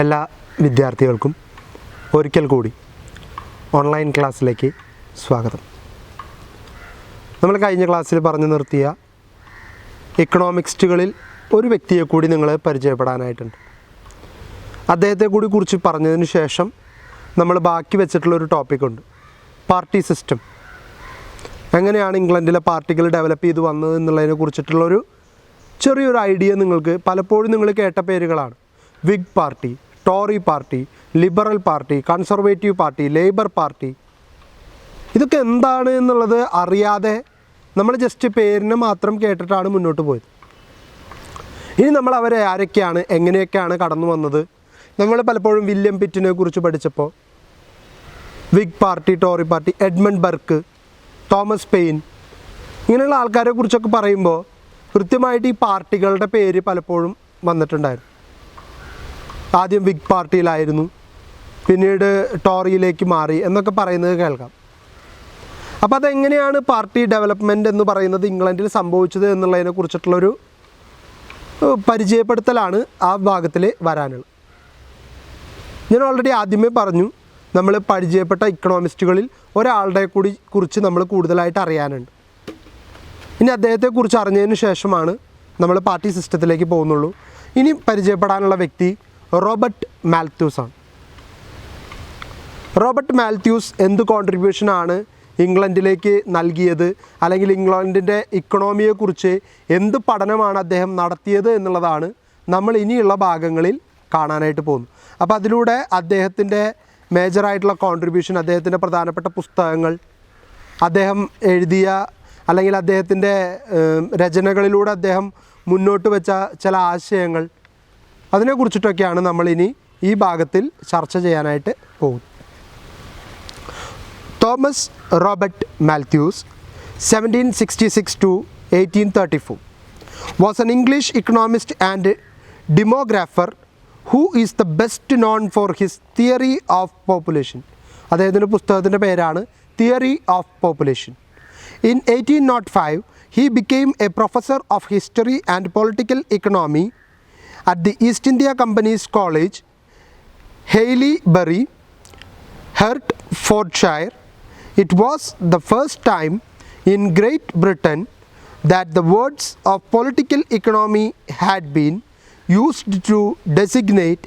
എല്ലാ വിദ്യാർത്ഥികൾക്കും ഒരിക്കൽ കൂടി ഓൺലൈൻ ക്ലാസ്സിലേക്ക് സ്വാഗതം. നമ്മൾ കഴിഞ്ഞ ക്ലാസ്സിൽ പറഞ്ഞു നിർത്തിയ ഇക്കണോമിക്സ്റ്റുകളിൽ ഒരു വ്യക്തിയെ കൂടി നിങ്ങൾ പരിചയപ്പെടാനായിട്ടുണ്ട്. അദ്ദേഹത്തെ കൂടി കുറിച്ച് പറഞ്ഞതിന് ശേഷം നമ്മൾ ബാക്കി വെച്ചിട്ടുള്ളൊരു ടോപ്പിക്കുണ്ട്, പാർട്ടി സിസ്റ്റം. എങ്ങനെയാണ് ഇംഗ്ലണ്ടിലെ പാർട്ടികൾ ഡെവലപ്പ് ചെയ്ത് വന്നത് എന്നുള്ളതിനെ കുറിച്ചിട്ടുള്ളൊരു ചെറിയൊരു ഐഡിയ നിങ്ങൾക്ക് പലപ്പോഴും നിങ്ങൾ കേട്ട പേരുകളാണ്. Wig party, Tory party, liberal party, conservative party, labour party. ഇതൊക്കെ എന്താണ് എന്നുള്ളത് അറിയാതെ നമ്മൾ ജസ്റ്റ് പേരിനെ മാത്രം കേട്ടിട്ടാണ് മുന്നോട്ട് പോയത്. ഇനി നമ്മൾ അവരെ ആരൊക്കെയാണ്, എങ്ങനെയൊക്കെയാണ് കടന്നു വന്നത്, നമ്മൾ പലപ്പോഴും വില്യം പിറ്റിനെ കുറിച്ച് പഠിച്ചപ്പോൾ wig party, Tory party, Edmund Burk, Thomas pain, ഇങ്ങനെയുള്ള ആൾക്കാരെ കുറിച്ചൊക്കെ പറയുമ്പോൾ കൃത്യമായിട്ട് ഈ പാർട്ടികളുടെ പേര് പലപ്പോഴും വന്നിട്ടുണ്ടായിരുന്നു. ആദ്യം വിഗ് പാർട്ടിയിലായിരുന്നു, പിന്നീട് ടോറിയിലേക്ക് മാറി എന്നൊക്കെ പറയുന്നത് കേൾക്കാം. അപ്പോൾ അതെങ്ങനെയാണ് പാർട്ടി ഡെവലപ്മെൻറ്റ് എന്ന് പറയുന്നത് ഇംഗ്ലണ്ടിൽ സംഭവിച്ചത് എന്നുള്ളതിനെ കുറിച്ചിട്ടുള്ളൊരു പരിചയപ്പെടുത്തലാണ് ആ ഭാഗത്തിൽ വരാനുള്ളത്. ഞാൻ ഓൾറെഡി ആദ്യമേ പറഞ്ഞു, നമ്മൾ പരിചയപ്പെട്ട ഇക്കണോമിസ്റ്റുകളിൽ ഒരാളുടെ കൂടി കുറിച്ച് നമ്മൾ കൂടുതലായിട്ട് അറിയാനുണ്ട്. ഇനി അദ്ദേഹത്തെക്കുറിച്ച് അറിഞ്ഞതിന് ശേഷമാണ് നമ്മൾ പാർട്ടി സിസ്റ്റത്തിലേക്ക് പോകുന്നുള്ളൂ. ഇനി പരിചയപ്പെടാനുള്ള വ്യക്തി റോബർട്ട് മാൽത്യൂസ് ആണ്. റോബർട്ട് മാൽത്യൂസ് എന്ത് കോൺട്രിബ്യൂഷനാണ് ഇംഗ്ലണ്ടിലേക്ക് നൽകിയത്, അല്ലെങ്കിൽ ഇംഗ്ലണ്ടിൻ്റെ ഇക്കണോമിയെക്കുറിച്ച് എന്ത് പഠനമാണ് അദ്ദേഹം നടത്തിയത് എന്നുള്ളതാണ് നമ്മൾ ഇനിയുള്ള ഭാഗങ്ങളിൽ കാണാനായിട്ട് പോകുന്നു. അപ്പോൾ അതിലൂടെ അദ്ദേഹത്തിൻ്റെ മേജറായിട്ടുള്ള കോൺട്രിബ്യൂഷൻ, അദ്ദേഹത്തിൻ്റെ പ്രധാനപ്പെട്ട പുസ്തകങ്ങൾ, അദ്ദേഹം എഴുതിയ അല്ലെങ്കിൽ അദ്ദേഹത്തിൻ്റെ രചനകളിലൂടെ അദ്ദേഹം മുന്നോട്ട് വെച്ച ചില ആശയങ്ങൾ, അതിനെക്കുറിച്ചിട്ടൊക്കെയാണ് നമ്മളിനി ഈ ഭാഗത്തിൽ ചർച്ച ചെയ്യാനായിട്ട് പോകും. Thomas Robert Malthus 1766 to 1834 was an English economist and demographer who is the best known for his theory of population. അദ്ദേഹത്തിൻ്റെ പുസ്തകത്തിൻ്റെ പേരാണ് theory of population. In 1805 he became a professor of history and political economy at the East India Company's College, Haileybury, Hertfordshire. It was the first time in Great Britain that the words of political economy had been used to designate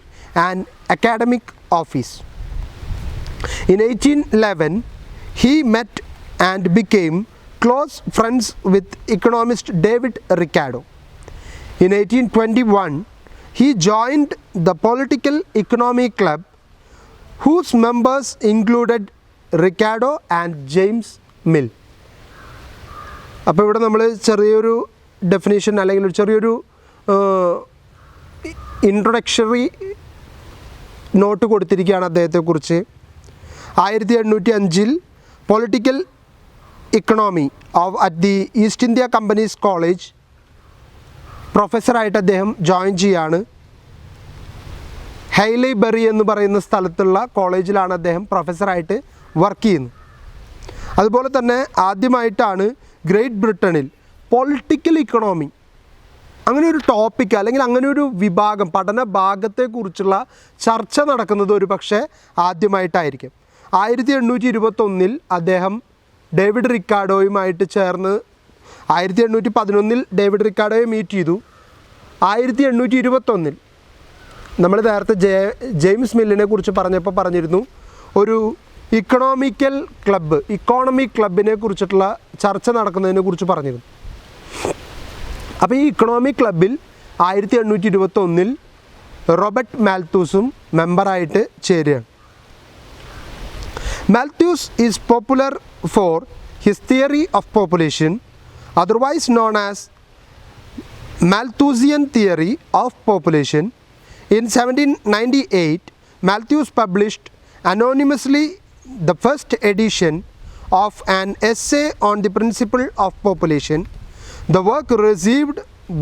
an academic office. In 1811 he met and became close friends with economist David Ricardo. In 1821 he joined the Political Economy Club, whose members included Ricardo and James Mill. അപ്പോൾ ഇവിടെ നമ്മൾ ചെറിയൊരു definition അല്ലെങ്കിൽ ഒരു ചെറിയൊരു ഇൻട്രൊഡക്ഷറി not കൊടുത്തിരിക്കുകയാണ് അദ്ദേഹത്തെക്കുറിച്ച്. 1805 political economy at the East India company's college പ്രൊഫസറായിട്ട് അദ്ദേഹം ജോയിൻ ചെയ്യാണ്. ഹെയ്ലൈബറി എന്ന് പറയുന്ന സ്ഥലത്തുള്ള കോളേജിലാണ് അദ്ദേഹം പ്രൊഫസറായിട്ട് വർക്ക് ചെയ്യുന്നത്. അതുപോലെ തന്നെ ആദ്യമായിട്ടാണ് ഗ്രേറ്റ് ബ്രിട്ടനിൽ പൊളിറ്റിക്കൽ ഇക്കണോമി അങ്ങനെ ഒരു ടോപ്പിക്ക് അല്ലെങ്കിൽ അങ്ങനെ ഒരു വിഭാഗം, പഠന ഭാഗത്തെക്കുറിച്ചുള്ള ചർച്ച നടക്കുന്നത് ഒരു പക്ഷേ ആദ്യമായിട്ടായിരിക്കും. 1821 അദ്ദേഹം ഡേവിഡ് റിക്കാർഡോയുമായിട്ട് ചേർന്ന് 1811 ഡേവിഡ് റിക്കാർഡോയെ മീറ്റ് ചെയ്തു. 1821 നമ്മൾ നേരത്തെ ജെയിംസ് മില്ലിനെ കുറിച്ച് പറഞ്ഞപ്പോൾ പറഞ്ഞിരുന്നു, ഒരു ഇക്കോണമിക് ക്ലബിനെ കുറിച്ചിട്ടുള്ള ചർച്ച നടക്കുന്നതിനെ കുറിച്ച് പറഞ്ഞിരുന്നു. അപ്പോൾ ഈ ഇക്കണോമിക് ക്ലബിൽ 1821 റോബർട്ട് മാൽത്യൂസും മെമ്പറായിട്ട് ചേരുകയാണ്. Malthus is popular for his theory of population, otherwise known as Malthusian theory of population. In 1798, Malthus published anonymously the first edition of an essay on the principle of population. The work received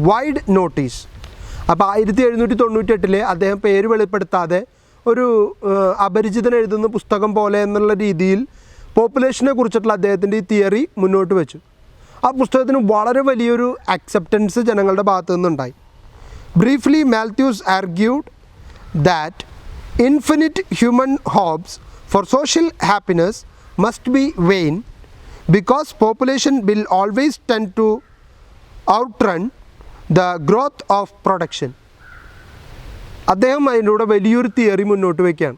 wide notice. അപ്പോൾ 1798 അദ്ദേഹം പേര് വെളിപ്പെടുത്താതെ ഒരു അപരിചിതൻ എഴുതുന്ന പുസ്തകം പോലെ എന്നുള്ള രീതിയിൽ പോപ്പുലേഷനെ കുറിച്ചിട്ടുള്ള അദ്ദേഹത്തിൻ്റെ ഈ തിയറി മുന്നോട്ട് വെച്ചു. ആ പുസ്തകത്തിന് വളരെ വലിയൊരു അക്സെപ്റ്റൻസ് ജനങ്ങളുടെ ഭാഗത്തു നിന്നുണ്ടായി. Briefly, Malthus argued that infinite human hopes for social happiness must be vain because population will always tend to outrun the growth of production. അദ്ദേഹം അതിലൂടെ വലിയൊരു തിയറി മുന്നോട്ട് വയ്ക്കുകയാണ്.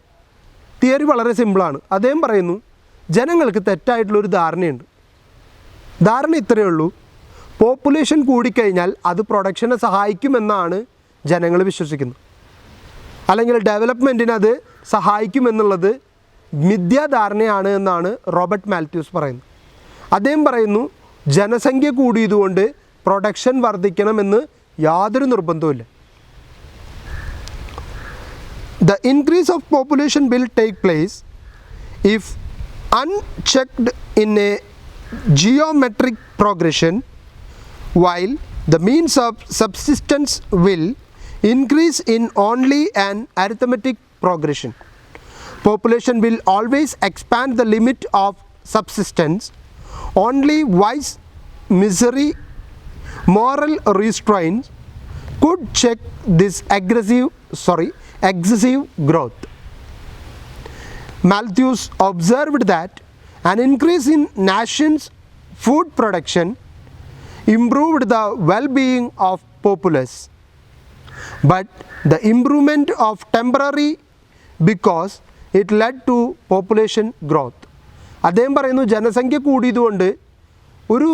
തിയറി വളരെ സിമ്പിളാണ്. അദ്ദേഹം പറയുന്നു, ജനങ്ങൾക്ക് തെറ്റായിട്ടുള്ളൊരു ധാരണയുണ്ട്. ധാരണ ഇത്രയേ ഉള്ളൂ, പോപ്പുലേഷൻ കൂടിക്കഴിഞ്ഞാൽ അത് പ്രൊഡക്ഷനെ സഹായിക്കുമെന്നാണ് ജനങ്ങൾ വിശ്വസിക്കുന്നത്. അല്ലെങ്കിൽ ഡെവലപ്മെൻറ്റിന് അത് സഹായിക്കുമെന്നുള്ളത് മിഥ്യാധാരണയാണ് എന്നാണ് റോബർട്ട് മാൽത്യൂസ് പറയുന്നത്. അദ്ദേഹം പറയുന്നു, ജനസംഖ്യ കൂടിയതുകൊണ്ട് പ്രൊഡക്ഷൻ വർദ്ധിക്കണമെന്ന് യാതൊരു നിർബന്ധവുമില്ല. The increase of population will take place if unchecked in a geometric progression, while the means of subsistence will increase in only an arithmetic progression. Population will always expand the limit of subsistence. Only wise misery, moral restraints could check this excessive growth. Malthus observed that an increase in nation's food production improved the well-being of populace, but the improvement of temporary because it led to population growth. അദ്ദേഹം പറയുന്നു, ജനസംഖ്യ കൂടിയതുകൊണ്ട് ഒരു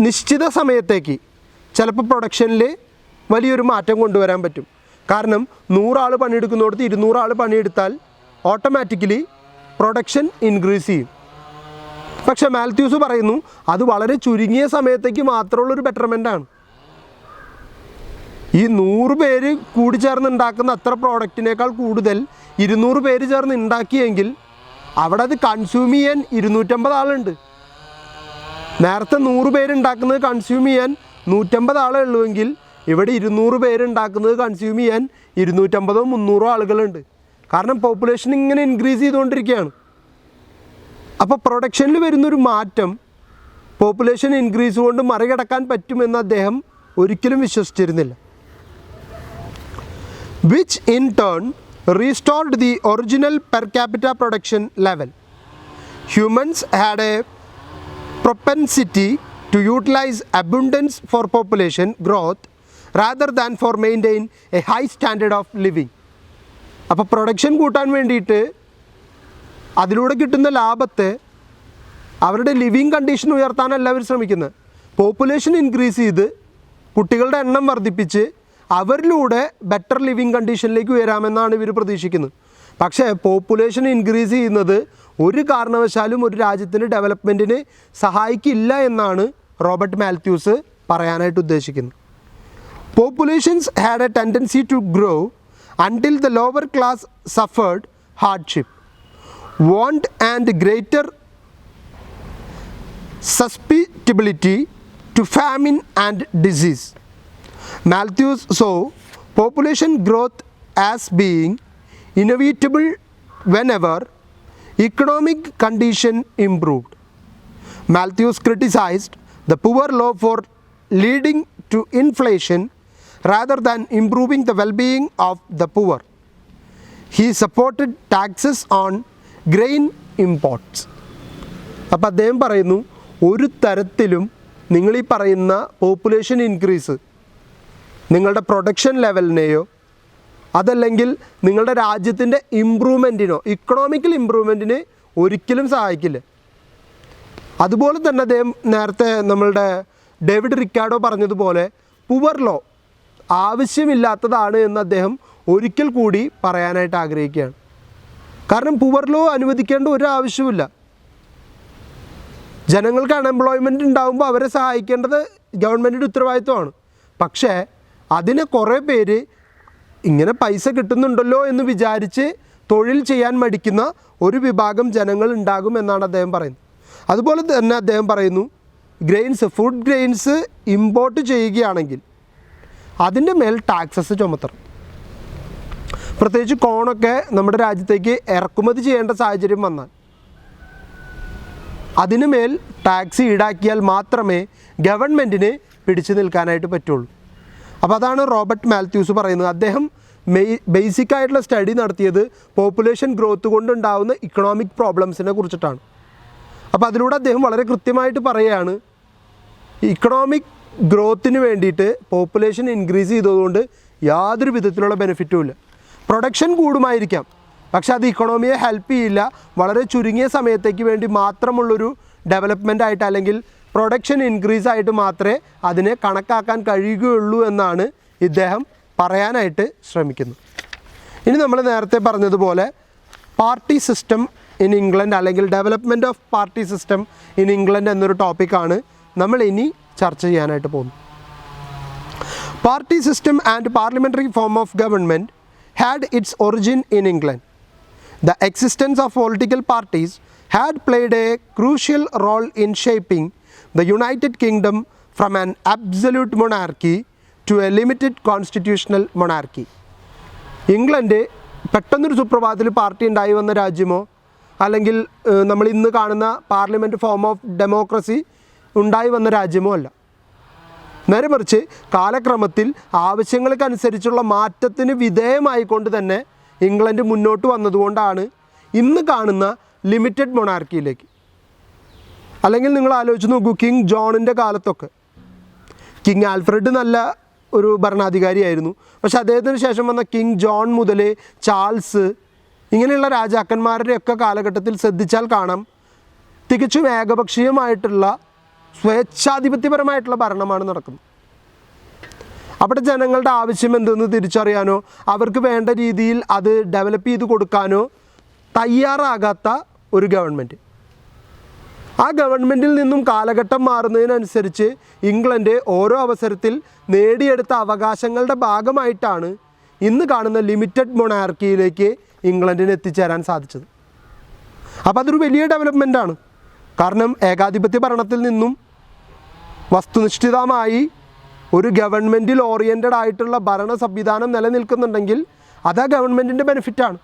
നിശ്ചിത സമയത്തേക്ക് ചിലപ്പോൾ പ്രൊഡക്ഷനിൽ വലിയൊരു മാറ്റം കൊണ്ടുവരാൻ പറ്റും. കാരണം 100 ആൾ പണിയെടുക്കുന്നിടത്ത് 200 ആൾ പണിയെടുത്താൽ ഓട്ടോമാറ്റിക്കലി പ്രൊഡക്ഷൻ ഇൻക്രീസ് ചെയ്യും. പക്ഷേ മാൽത്യൂസ് പറയുന്നു, അത് വളരെ ചുരുങ്ങിയ സമയത്തേക്ക് മാത്രമുള്ളൊരു ബെറ്റർമെൻ്റാണ്. ഈ 100 പേര് കൂടിച്ചേർന്ന് ഉണ്ടാക്കുന്ന അത്ര പ്രോഡക്റ്റിനേക്കാൾ കൂടുതൽ 200 പേര് ചേർന്ന് ഉണ്ടാക്കിയെങ്കിൽ അവിടെ അത് കൺസ്യൂം ചെയ്യാൻ 250 ആളുണ്ട്. നേരത്തെ 100 പേരുണ്ടാക്കുന്നത് കൺസ്യൂം ചെയ്യാൻ 150 ആളേ ഉള്ളുവെങ്കിൽ ഇവിടെ 200 പേരുണ്ടാക്കുന്നത് കൺസ്യൂം ചെയ്യാൻ 250 300 ആളുകളുണ്ട്. കാരണം പോപ്പുലേഷൻ ഇങ്ങനെ ഇൻക്രീസ് ചെയ്തുകൊണ്ടിരിക്കുകയാണ്. അപ്പോൾ പ്രൊഡക്ഷനിൽ വരുന്നൊരു മാറ്റം പോപ്പുലേഷൻ ഇൻക്രീസ് കൊണ്ട് മറികടക്കാൻ പറ്റുമെന്ന് അദ്ദേഹം ഒരിക്കലും വിശ്വസിച്ചിരുന്നില്ല. which in turn restored the original per capita production level. Humans had a propensity to utilize abundance for population growth rather than for maintain a high standard of living. അപ്പോൾ production കൂട്ടാൻ വേണ്ടിയിട്ട് അതിലൂടെ കിട്ടുന്ന ലാഭത്തെ അവരുടെ ലിവിങ് കണ്ടീഷൻ ഉയർത്താനല്ല അവർ ശ്രമിക്കുന്നത്. Population increase ചെയ്ത് കുട്ടികളുടെ എണ്ണം വർദ്ധിപ്പിച്ച് അവരിലൂടെ ബെറ്റർ ലിവിങ് കണ്ടീഷനിലേക്ക് ഉയരാമെന്നാണ് ഇവർ പ്രതീക്ഷിക്കുന്നത്. പക്ഷേ പോപ്പുലേഷൻ ഇൻക്രീസ് ചെയ്യുന്നത് ഒരു കാരണവശാലും ഒരു രാജ്യത്തിൻ്റെ ഡെവലപ്മെൻറ്റിന് സഹായിക്കില്ല എന്നാണ് റോബർട്ട് മാൽത്യൂസ് പറയാനായിട്ട് ഉദ്ദേശിക്കുന്നത്. Populations had a tendency to grow until the lower class suffered hardship, want and greater susceptibility to famine and disease. Malthus saw population growth as being inevitable whenever economic condition improved. Malthus criticized the poor law for leading to inflation rather than improving the well-being of the poor. He supported taxes on grain imports. അപ്പോൾ അദ്ദേഹം പറയുന്നു, ഒരു തരത്തിലും നിങ്ങൾ ഈ പറയുന്ന population increase നിങ്ങളുടെ production ലെവലിനെയോ അതല്ലെങ്കിൽ നിങ്ങളുടെ രാജ്യത്തിൻ്റെ ഇമ്പ്രൂവ്മെൻറ്റിനോ ഇക്കണോമിക്കൽ ഇമ്പ്രൂവ്മെൻറ്റിന് ഒരിക്കലും സഹായിക്കില്ല. അതുപോലെ തന്നെ അദ്ദേഹം നേരത്തെ നമ്മളുടെ ഡേവിഡ് റിക്കാർഡോ പറഞ്ഞതുപോലെ പുവർ ലോ ആവശ്യമില്ലാത്തതാണ് എന്ന് അദ്ദേഹം ഒരിക്കൽ കൂടി പറയാനായിട്ട് ആഗ്രഹിക്കുകയാണ്. കാരണം പുവർ ലോ അനുവദിക്കേണ്ട ഒരു ആവശ്യമില്ല. ജനങ്ങൾക്ക് അൺഎംപ്ലോയ്മെൻറ്റ് ഉണ്ടാകുമ്പോൾ അവരെ സഹായിക്കേണ്ടത് ഗവൺമെൻറ്റിൻ്റെ ഉത്തരവാദിത്വമാണ്. പക്ഷേ അതിന് കുറേ പേര് ഇങ്ങനെ പൈസ കിട്ടുന്നുണ്ടല്ലോ എന്ന് വിചാരിച്ച് തൊഴിൽ ചെയ്യാൻ മടിക്കുന്ന ഒരു വിഭാഗം ജനങ്ങൾ ഉണ്ടാകുമെന്നാണ് അദ്ദേഹം പറയുന്നത്. അതുപോലെ തന്നെ അദ്ദേഹം പറയുന്നു, ഫുഡ് ഗ്രെയിൻസ് ഇമ്പോർട്ട് ചെയ്യുകയാണെങ്കിൽ അതിൻ്റെ മേൽ ടാക്സസ് ചുമത്തണം. പ്രത്യേകിച്ച് കോണൊക്കെ നമ്മുടെ രാജ്യത്തേക്ക് ഇറക്കുമതി ചെയ്യേണ്ട സാഹചര്യം വന്നാൽ അതിന് മേൽ ടാക്സ് ഈടാക്കിയാൽ മാത്രമേ ഗവൺമെൻറ്റിന് പിടിച്ചു നിൽക്കാനായിട്ട് പറ്റുള്ളൂ. അപ്പോൾ അതാണ് റോബർട്ട് മാത്യൂസ് പറയുന്നത്. അദ്ദേഹം ബേസിക് ആയിട്ടുള്ള സ്റ്റഡി നടത്തിയത് പോപ്പുലേഷൻ ഗ്രോത്ത് കൊണ്ടുണ്ടാകുന്ന ഇക്കണോമിക് പ്രോബ്ലംസിനെ കുറിച്ചിട്ടാണ്. അപ്പോൾ അതിലൂടെ അദ്ദേഹം വളരെ കൃത്യമായിട്ട് പറയുകയാണ്, ഇക്കണോമിക് ഗ്രോത്തിന് വേണ്ടിയിട്ട് പോപ്പുലേഷൻ ഇൻക്രീസ് ചെയ്തതുകൊണ്ട് യാതൊരു വിധത്തിലുള്ള ബെനിഫിറ്റും ഇല്ല. പ്രൊഡക്ഷൻ കൂടുമായിരിക്കാം, പക്ഷെ അത് ഇക്കണോമിയെ ഹെൽപ്പ് ചെയ്യില്ല. വളരെ ചുരുങ്ങിയ സമയത്തേക്ക് വേണ്ടി മാത്രമുള്ളൊരു ഡെവലപ്മെൻ്റ് ആയിട്ട് അല്ലെങ്കിൽ പ്രൊഡക്ഷൻ ഇൻക്രീസ് ആയിട്ട് മാത്രമേ അതിനെ കണക്കാക്കാൻ കഴിയുകയുള്ളൂ എന്നാണ് ഇദ്ദേഹം പറയാനായിട്ട് ശ്രമിക്കുന്നത്. ഇനി നമ്മൾ നേരത്തെ പറഞ്ഞതുപോലെ പാർട്ടി സിസ്റ്റം ഇൻ ഇംഗ്ലണ്ട് അല്ലെങ്കിൽ development of party system in England എന്നൊരു ടോപ്പിക്കാണ് നമ്മൾ ഇനി ചർച്ച ചെയ്യാനായിട്ട് പോകുന്നത്. Party system and parliamentary form of government had its origin in England. The existence of political parties had played a crucial role in shaping the United Kingdom from an absolute monarchy to a limited constitutional monarchy. England പെട്ടെന്നൊരു സുപ്രഭാതത്തിൽ party ഉണ്ടായി വന്ന രാജ്യമോ അല്ലെങ്കിൽ നമ്മൾ ഇന്ന് കാണുന്ന parliament form of democracy ഉണ്ടായി വന്ന രാജ്യമോ അല്ല. നേരെ മറിച്ച് കാലക്രമത്തിൽ ആവശ്യങ്ങൾക്കനുസരിച്ചുള്ള മാറ്റത്തിന് വിധേയമായിക്കൊണ്ട് തന്നെ ഇംഗ്ലണ്ട് മുന്നോട്ട് വന്നതുകൊണ്ടാണ് ഇന്ന് കാണുന്ന ലിമിറ്റഡ് മൊണാർക്കിയിലേക്ക്. അല്ലെങ്കിൽ നിങ്ങൾ ആലോചിച്ച് നോക്കൂ, കിങ് ജോണിൻ്റെ കാലത്തൊക്കെ കിങ് ആൽഫ്രഡ് നല്ല ഒരു ഭരണാധികാരിയായിരുന്നു. പക്ഷേ അദ്ദേഹത്തിന് ശേഷം വന്ന കിങ് ജോൺ മുതൽ ചാൾസ് ഇങ്ങനെയുള്ള രാജാക്കന്മാരുടെയൊക്കെ കാലഘട്ടത്തിൽ ശ്രദ്ധിച്ചാൽ കാണാം, തികച്ചും ഏകപക്ഷീയമായിട്ടുള്ള സ്വേച്ഛാധിപത്യപരമായിട്ടുള്ള ഭരണമാണ് നടക്കുന്നത്. അവിടെ ജനങ്ങളുടെ ആവശ്യം എന്തെന്ന് തിരിച്ചറിയാനോ അവർക്ക് വേണ്ട രീതിയിൽ അത് ഡെവലപ്പ് ചെയ്ത് കൊടുക്കാനോ തയ്യാറാകാത്ത ഒരു ഗവൺമെൻറ്. ആ ഗവൺമെൻറ്റിൽ നിന്നും കാലഘട്ടം മാറുന്നതിനനുസരിച്ച് ഇംഗ്ലണ്ട് ഓരോ അവസരത്തിൽ നേടിയെടുത്ത അവകാശങ്ങളുടെ ഭാഗമായിട്ടാണ് ഇന്ന് കാണുന്ന ലിമിറ്റഡ് മൊണാർക്കിയിലേക്ക് ഇംഗ്ലണ്ടിന് എത്തിച്ചേരാൻ സാധിച്ചത്. അപ്പോൾ അതൊരു വലിയ ഡെവലപ്മെൻറ്റാണ്. കാരണം ഏകാധിപത്യ ഭരണത്തിൽ നിന്നും വസ്തുനിഷ്ഠിതമായി ഒരു ഗവൺമെൻറ്റിൽ ഓറിയൻറ്റഡ് ആയിട്ടുള്ള ഭരണ സംവിധാനം നിലനിൽക്കുന്നുണ്ടെങ്കിൽ അത് ആ ഗവൺമെൻറ്റിൻ്റെ ബെനിഫിറ്റാണ്,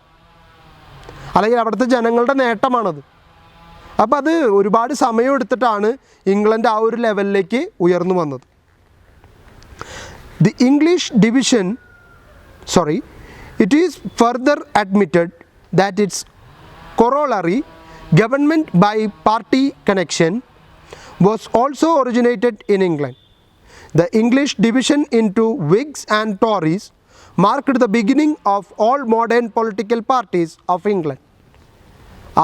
അല്ലെങ്കിൽ അവിടുത്തെ ജനങ്ങളുടെ നേട്ടമാണത്. അപ്പോൾ അത് ഒരുപാട് സമയമെടുത്തിട്ടാണ് ഇംഗ്ലണ്ട് ആ ഒരു ലെവലിലേക്ക് ഉയർന്നു വന്നത്. It is further admitted that its corollary, government by party connection, was also originated in England. The English division into Whigs and Tories marked the beginning of all modern political parties of England.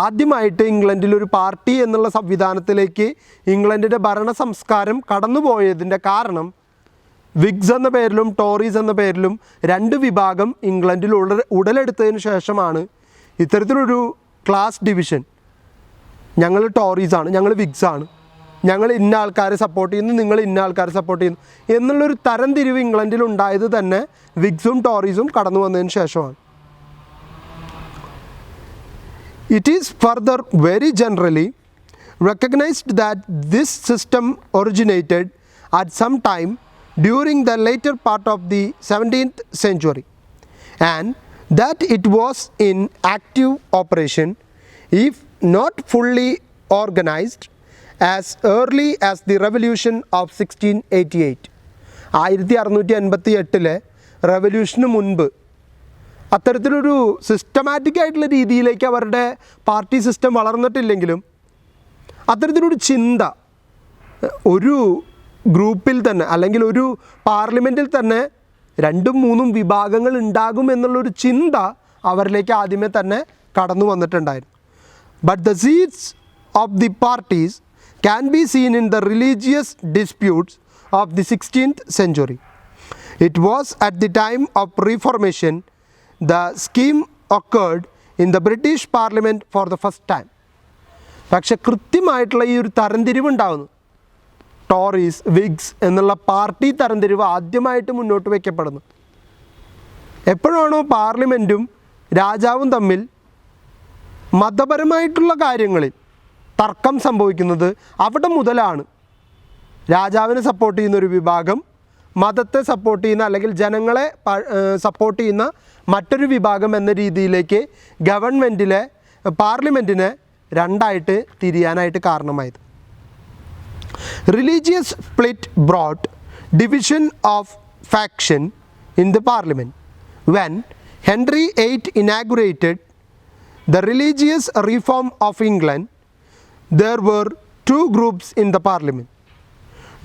ആദ്യമായിട്ട് ഇംഗ്ലണ്ടിലൊരു party എന്നുള്ള സംവിധാനത്തിലേക്ക് ഇംഗ്ലണ്ടിൻ്റെ ഭരണ സംസ്കാരം കടന്നുപോയതിൻ്റെ കാരണം വിഗ്സ് എന്ന പേരിലും ടോറീസ് എന്ന പേരിലും രണ്ട് വിഭാഗം ഇംഗ്ലണ്ടിൽ ഉടലെടുത്തതിന് ശേഷമാണ് ഇത്തരത്തിലൊരു ക്ലാസ് ഡിവിഷൻ. ഞങ്ങൾ ടോറീസാണ്, ഞങ്ങൾ വിഗ്സാണ്, ഞങ്ങൾ ഇന്ന ആൾക്കാരെ സപ്പോർട്ട് ചെയ്യുന്നു, നിങ്ങൾ ഇന്ന ആൾക്കാരെ സപ്പോർട്ട് ചെയ്യുന്നു എന്നുള്ളൊരു തരംതിരിവ് ഇംഗ്ലണ്ടിൽ ഉണ്ടായത് തന്നെ വിഗ്സും ടോറീസും കടന്നു വന്നതിന് ശേഷമാണ്. It is further very generally recognized that this system originated at some time during the later part of the 17th century and that it was in active operation, if not fully organized, as early as the revolution of 1688. 1688 റവല്യൂഷന് മുൻപ് അത്തരത്തിലൊരു systematic ആയിട്ടുള്ള രീതിയിലേക്ക് അവരുടെ party system വളർന്നിട്ടില്ലെങ്കിലും അത്തരത്തിലൊരു ചിന്ത ഒരു ഗ്രൂപ്പിൽ തന്നെ അല്ലെങ്കിൽ ഒരു പാർലമെൻറ്റിൽ തന്നെ 2-3 വിഭാഗങ്ങൾ ഉണ്ടാകും എന്നുള്ളൊരു ചിന്ത അവരിലേക്ക് ആദ്യമേ തന്നെ കടന്നു വന്നിട്ടുണ്ടായിരുന്നു. But the seeds of the parties can be seen in the religious disputes of the 16th century. It was at the time of reformation the scheme occurred in the British Parliament for the first time. പക്ഷെ കൃത്യമായിട്ടുള്ള ഈ ഒരു തരംതിരിവുണ്ടാകുന്നു. ടോറീസ്, വിഗ്സ് എന്നുള്ള party തരംതിരിവ് ആദ്യമായിട്ട് മുന്നോട്ട് വയ്ക്കപ്പെടുന്നു എപ്പോഴാണോ പാർലമെൻറ്റും രാജാവും തമ്മിൽ മതപരമായിട്ടുള്ള കാര്യങ്ങളിൽ തർക്കം സംഭവിക്കുന്നത്. അവിടെ മുതലാണ് രാജാവിനെ സപ്പോർട്ട് ചെയ്യുന്നൊരു വിഭാഗം മതത്തെ സപ്പോർട്ട് ചെയ്യുന്ന അല്ലെങ്കിൽ ജനങ്ങളെ സപ്പോർട്ട് ചെയ്യുന്ന മറ്റൊരു വിഭാഗം എന്ന രീതിയിലേക്ക് പാർലമെൻറ്റിനെ രണ്ടായിട്ട് തിരിയാനായിട്ട് കാരണമായത്. Religious split brought division of faction in the parliament. When Henry VIII inaugurated the religious reform of England, there were two groups in the parliament.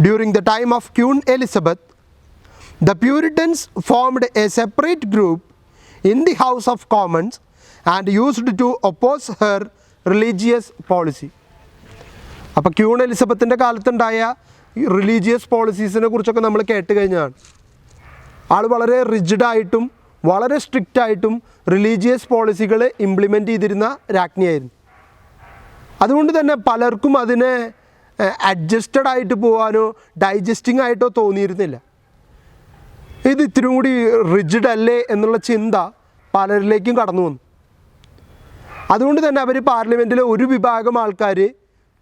During the time of Queen Elizabeth, the Puritans formed a separate group in the House of Commons and used to oppose her religious policy. അപ്പോൾ queen എലിസബത്തിൻ്റെ കാലത്തുണ്ടായ religious പോളിസീസിനെ കുറിച്ചൊക്കെ നമ്മൾ കേട്ട് കഴിഞ്ഞാണ്. ആൾ വളരെ റിജിഡായിട്ടും വളരെ സ്ട്രിക്റ്റായിട്ടും religious പോളിസികൾ implement ചെയ്തിരുന്ന രാജ്ഞിയായിരുന്നു. അതുകൊണ്ട് തന്നെ പലർക്കും അതിനെ അഡ്ജസ്റ്റഡ് ആയിട്ട് പോകാനോ ഡൈജസ്റ്റിംഗ് ആയിട്ടോ തോന്നിയിരുന്നില്ല. ഇത് ഇത്തിരി കൂടി റിജിഡ് അല്ലേ എന്നുള്ള ചിന്ത പലരിലേക്കും കടന്നു വന്നു. അതുകൊണ്ട് തന്നെ അവർ പാർലമെൻറ്റിലെ ഒരു വിഭാഗം ആൾക്കാർ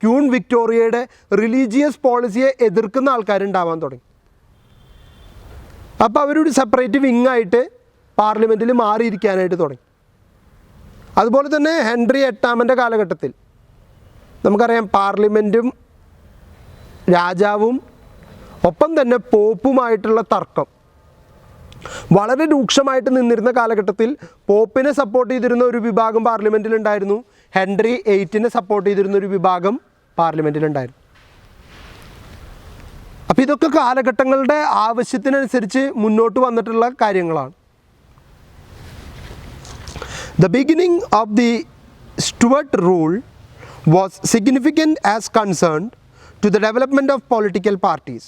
ക്യൂൺ വിക്ടോറിയയുടെ റിലീജിയസ് പോളിസിയെ എതിർക്കുന്ന ആൾക്കാരുണ്ടാവാൻ തുടങ്ങി. അപ്പോൾ അവരൊരു സെപ്പറേറ്റ് വിങ്ങായിട്ട് പാർലമെൻറ്റിൽ മാറിയിരിക്കാനായിട്ട് തുടങ്ങി. അതുപോലെ തന്നെ ഹെൻറി എട്ടാമൻ്റെ കാലഘട്ടത്തിൽ നമുക്കറിയാം പാർലമെൻറ്റും രാജാവും ഒപ്പം തന്നെ പോപ്പുമായിട്ടുള്ള തർക്കം വളരെ രൂക്ഷമായിട്ട് നിന്നിരുന്ന കാലഘട്ടത്തിൽ പോപ്പിനെ സപ്പോർട്ട് ചെയ്തിരുന്ന ഒരു വിഭാഗം പാർലമെൻറ്റിലുണ്ടായിരുന്നു, ഹെൻറി VIII സപ്പോർട്ട് ചെയ്തിരുന്ന ഒരു വിഭാഗം പാർലമെൻറ്റിലുണ്ടായിരുന്നു. അപ്പോൾ ഇതൊക്കെ കാലഘട്ടങ്ങളുടെ ആവശ്യത്തിനനുസരിച്ച് മുന്നോട്ട് വന്നിട്ടുള്ള കാര്യങ്ങളാണ്. The beginning of the Stuart rule was significant as concerned to the development of political parties.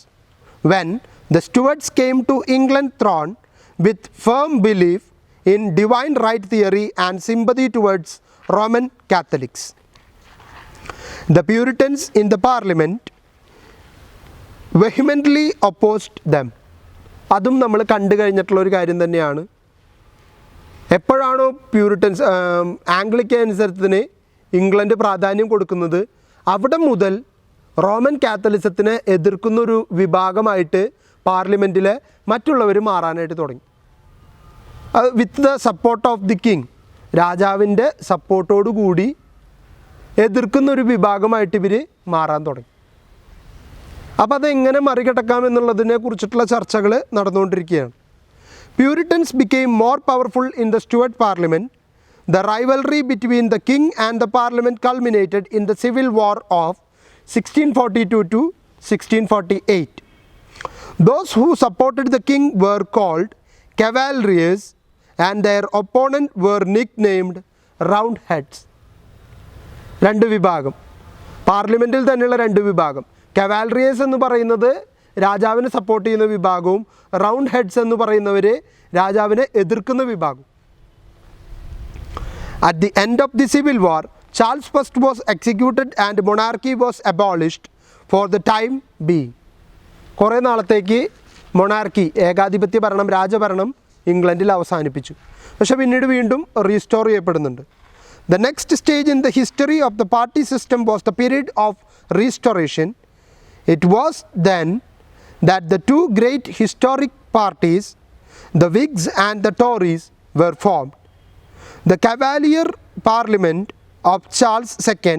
When the Stuarts came to England throne with firm belief in divine right theory and sympathy towards Roman Catholics, the Puritans in the parliament vehemently opposed them. അതും നമ്മൾ കണ്ടു കഴിഞ്ഞിട്ടുള്ള ഒരു കാര്യം തന്നെയാണ്. എപ്പോഴാണോ Puritans ആംഗ്ലിക്കൻസത്തിന് England പ്രാധാന്യം കൊടുക്കുന്നത്, അവിടെ മുതൽ റോമൻ കാത്തലിസത്തിനെ എതിർക്കുന്നൊരു വിഭാഗമായിട്ട് പാർലമെൻറ്റിലെ മറ്റുള്ളവർ മാറാനായിട്ട് തുടങ്ങി. With the support of the king, രാജാവിൻ്റെ സപ്പോർട്ടോടു കൂടി എതിർക്കുന്നൊരു വിഭാഗമായിട്ട് ഇവർ മാറാൻ തുടങ്ങി. അപ്പോൾ അതെങ്ങനെ മറികടക്കാം എന്നുള്ളതിനെ കുറിച്ചിട്ടുള്ള ചർച്ചകൾ നടന്നുകൊണ്ടിരിക്കുകയാണ്. Puritans became more powerful in the Stuart Parliament. The rivalry between the king and the parliament culminated in the Civil War of 1642 to 1648. Those who supported the king were called Cavaliers and their opponent were nicknamed Roundheads. രണ്ട് വിഭാഗം, പാർലമെൻറ്റിൽ തന്നെയുള്ള രണ്ട് വിഭാഗം. കവാലറിയേഴ്സ് എന്ന് പറയുന്നത് രാജാവിനെ support ചെയ്യുന്ന വിഭാഗവും റൗണ്ട് ഹെഡ്സ് എന്ന് പറയുന്നവർ രാജാവിനെ എതിർക്കുന്ന വിഭാഗം. At the end of the Civil War, Charles I was executed and monarchy was abolished for the time being. കുറേ നാളത്തേക്ക് മൊണാർക്കി, ഏകാധിപത്യ ഭരണം, രാജഭരണം ഇംഗ്ലണ്ടിൽ അവസാനിപ്പിച്ചു. പക്ഷേ പിന്നീട് വീണ്ടും റീസ്റ്റോർ ചെയ്യപ്പെടുന്നുണ്ട്. The next stage in the history of the party system was the period of restoration. It was then that the two great historic parties, the Whigs and the Tories, were formed. The Cavalier Parliament of Charles II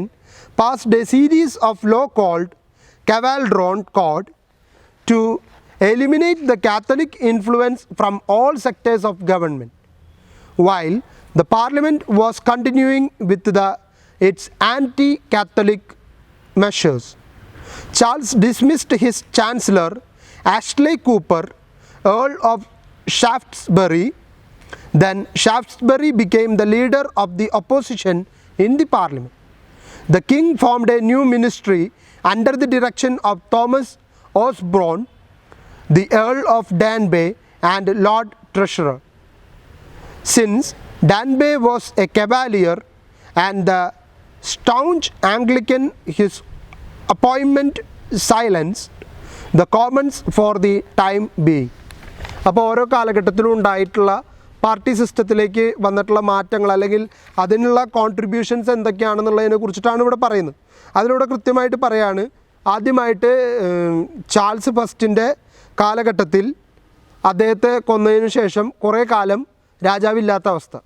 passed a series of law called Cavaldron Code to eliminate the Catholic influence from all sectors of government, while the Parliament was continuing with its anti-Catholic measures. Charles dismissed his Chancellor Ashley Cooper, Earl of Shaftesbury. Then Shaftesbury became the leader of the opposition in the Parliament. The king formed a new ministry under the direction of Thomas Osborne, the Earl of Danby and Lord Treasurer. Since Danby was a Cavalier and the staunch Anglican, his appointment silenced the Commons for the time being. അപ്പോൾ ഓരോ കാലഘട്ടത്തിലും ഉണ്ടായിട്ടുള്ള party സിസ്റ്റത്തിലേക്ക് വന്നിട്ടുള്ള മാറ്റങ്ങൾ അല്ലെങ്കിൽ അതിനുള്ള contributions എന്തൊക്കെയാണെന്നുള്ളതിനെ കുറിച്ചിട്ടാണ് ഇവിടെ പറയുന്നത്. അതിലൂടെ കൃത്യമായിട്ട് പറയാണ്, ആദ്യമായിട്ട് ചാൾസ് ഫസ്റ്റിൻ്റെ കാലഘട്ടത്തിൽ അദ്ദേഹത്തെ കൊന്നതിന് ശേഷം കുറേ കാലം രാജാവില്ലാത്ത അവസ്ഥ.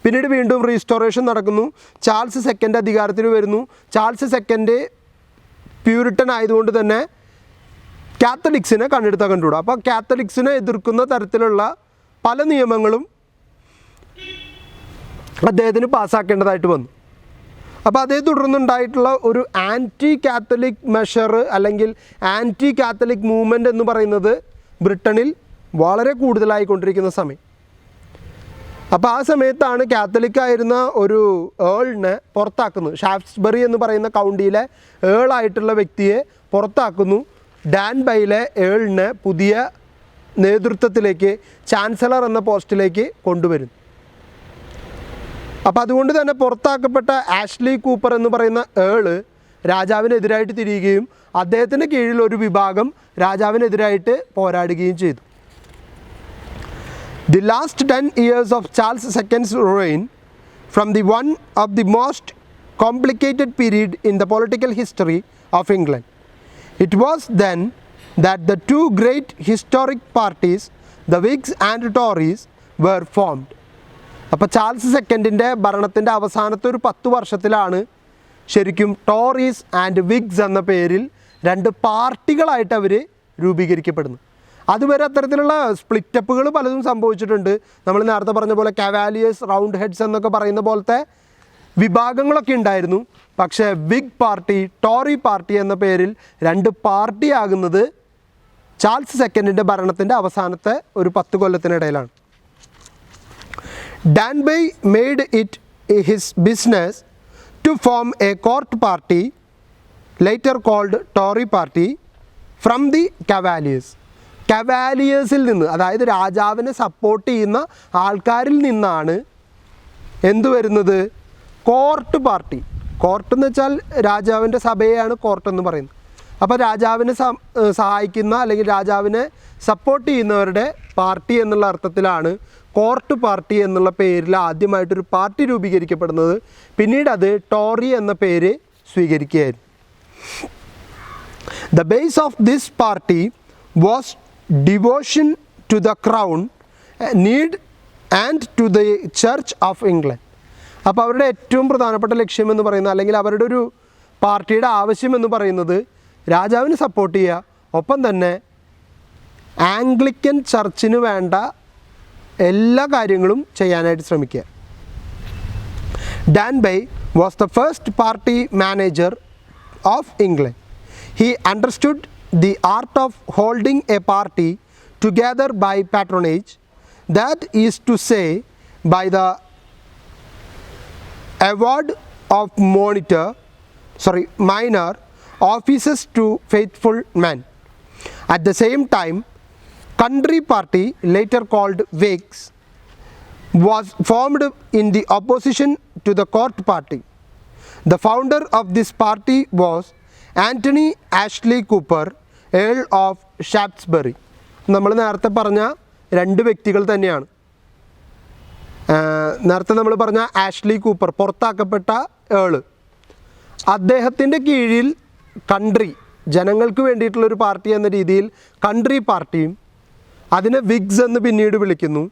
പിന്നീട് വീണ്ടും റീസ്റ്റോറേഷൻ നടക്കുന്നു. ചാൾസ് സെക്കൻഡ് അധികാരത്തിൽ വരുന്നു. ചാൾസ് സെക്കൻഡ് പ്യൂരിറ്റൻ ആയതുകൊണ്ട് തന്നെ കാത്തലിക്സിനെ കണ്ണെടുത്താൽ കണ്ടുകൂടാ. അപ്പോൾ കാത്തലിക്സിനെ എതിർക്കുന്ന തരത്തിലുള്ള പല നിയമങ്ങളും അദ്ദേഹത്തിന് പാസ്സാക്കേണ്ടതായിട്ട് വന്നു. അപ്പോൾ അതേ തുടർന്നുണ്ടായിട്ടുള്ള ഒരു ആൻറ്റി കാത്തലിക് മെഷർ അല്ലെങ്കിൽ ആൻറ്റി കാത്തലിക് മൂവ്മെൻറ്റ് എന്ന് പറയുന്നത് ബ്രിട്ടനിൽ വളരെ കൂടുതലായിക്കൊണ്ടിരിക്കുന്ന സമയം. അപ്പോൾ ആ സമയത്താണ് കാത്തലിക്കായിരുന്ന ഒരു ഏളിനെ പുറത്താക്കുന്നത്. ഷാഫ്റ്റ്സ്ബറി എന്ന് പറയുന്ന കൗണ്ടിയിലെ ഏളായിട്ടുള്ള വ്യക്തിയെ പുറത്താക്കുന്നു. ഡാൻബൈയിലെ ഏളിനെ പുതിയ നേതൃത്വത്തിലേക്ക്, ചാൻസലർ എന്ന പോസ്റ്റിലേക്ക് കൊണ്ടുവരുന്നു. അപ്പോൾ അതുകൊണ്ട് തന്നെ പുറത്താക്കപ്പെട്ട ആഷ്ലി കൂപ്പർ എന്ന് പറയുന്ന ഏള് രാജാവിനെതിരായിട്ട് തിരിയുകയും അദ്ദേഹത്തിൻ്റെ കീഴിൽ ഒരു വിഭാഗം രാജാവിനെതിരായിട്ട് പോരാടുകയും ചെയ്തു. The last 10 years of Charles II's reign from the one of the most complicated period in the political history of England. It was then that the two great historic parties, the Whigs and Tories, were formed. അപ്പോൾ Charles സെക്കൻഡിൻ്റെ ഭരണത്തിൻ്റെ അവസാനത്തെ ഒരു 10 വർഷത്തിലാണ് ശരിക്കും ടോറീസ് and വിഗ്സ് എന്ന പേരിൽ 2 പാർട്ടികളായിട്ട് അവർ രൂപീകരിക്കപ്പെടുന്നു. അതുവരെ അത്തരത്തിലുള്ള സ്പ്ലിറ്റപ്പുകൾ പലതും സംഭവിച്ചിട്ടുണ്ട്. നമ്മൾ നേരത്തെ പറഞ്ഞ പോലെ കവാലിയേഴ്സ്, റൗണ്ട് ഹെഡ്സ് എന്നൊക്കെ പറയുന്ന പോലത്തെ വിഭാഗങ്ങളൊക്കെ ഉണ്ടായിരുന്നു. പക്ഷേ വിഗ് പാർട്ടി, ടോറി പാർട്ടി എന്ന പേരിൽ 2 പാർട്ടിയാകുന്നത് ചാൾസ് സെക്കൻഡിൻ്റെ ഭരണത്തിൻ്റെ അവസാനത്തെ ഒരു 10 കൊല്ലത്തിനിടയിലാണ്. Danby made it his business to form a court party, later called Tory party, from the Cavaliers. കവാലിയേഴ്സിൽ നിന്ന്, അതായത് രാജാവിനെ സപ്പോർട്ട് ചെയ്യുന്ന ആൾക്കാരിൽ നിന്നാണ് എന്തു വരുന്നത്? Court party. കോർട്ട് എന്ന് വെച്ചാൽ രാജാവിൻ്റെ സഭയെയാണ് കോർട്ട് എന്ന് പറയുന്നത്. അപ്പോൾ രാജാവിനെ സഹായിക്കുന്ന അല്ലെങ്കിൽ രാജാവിനെ സപ്പോർട്ട് ചെയ്യുന്നവരുടെ പാർട്ടി എന്നുള്ള അർത്ഥത്തിലാണ് കോർട്ട് പാർട്ടി എന്നുള്ള പേരിൽ ആദ്യമായിട്ടൊരു പാർട്ടി രൂപീകരിക്കപ്പെടുന്നത്. പിന്നീട് അത് ടോറി എന്ന പേര് സ്വീകരിക്കുകയായിരുന്നു. The base of this party was devotion to the crown, need and to the Church of England. അപ്പോൾ അവരുടെ ഏറ്റവും പ്രധാനപ്പെട്ട ലക്ഷ്യം എന്ന് പറയുന്നത്, അല്ലെങ്കിൽ അവരുടെ ഒരു പാർട്ടിയുടെ ആവശ്യം എന്ന് പറയുന്നത് രാജാവിന് സപ്പോർട്ട് ചെയ്യുക, ഒപ്പം തന്നെ ആംഗ്ലിക്കൻ ചർച്ചിന് വേണ്ട എല്ലാ കാര്യങ്ങളും ചെയ്യാനായിട്ട് ശ്രമിക്കുക. Danby was the first party manager of England. He understood the art of holding a party together by patronage, that is to say, by the award of minor offices to faithful men. At the same time, country party, later called Whigs, was formed in the opposition to the court party. The founder of this party was Anthony Ashley Cooper, earl of Shaftesbury. നമ്മൾ നേരത്തെ പറഞ്ഞ 2 വ്യക്തികൾ തന്നെയാണ്. നേരത്തെ നമ്മൾ പറഞ്ഞ Ashley Cooper, പുറത്താക്കപ്പെട്ട ഏള്, അദ്ദേഹത്തിൻ്റെ കീഴിൽ കൺട്രി, ജനങ്ങൾക്ക് വേണ്ടിയിട്ടുള്ളൊരു പാർട്ടി എന്ന രീതിയിൽ കൺട്രി പാർട്ടിയും, അതിനെ വിഗ്സ് എന്ന് പിന്നീട് വിളിക്കുന്നു.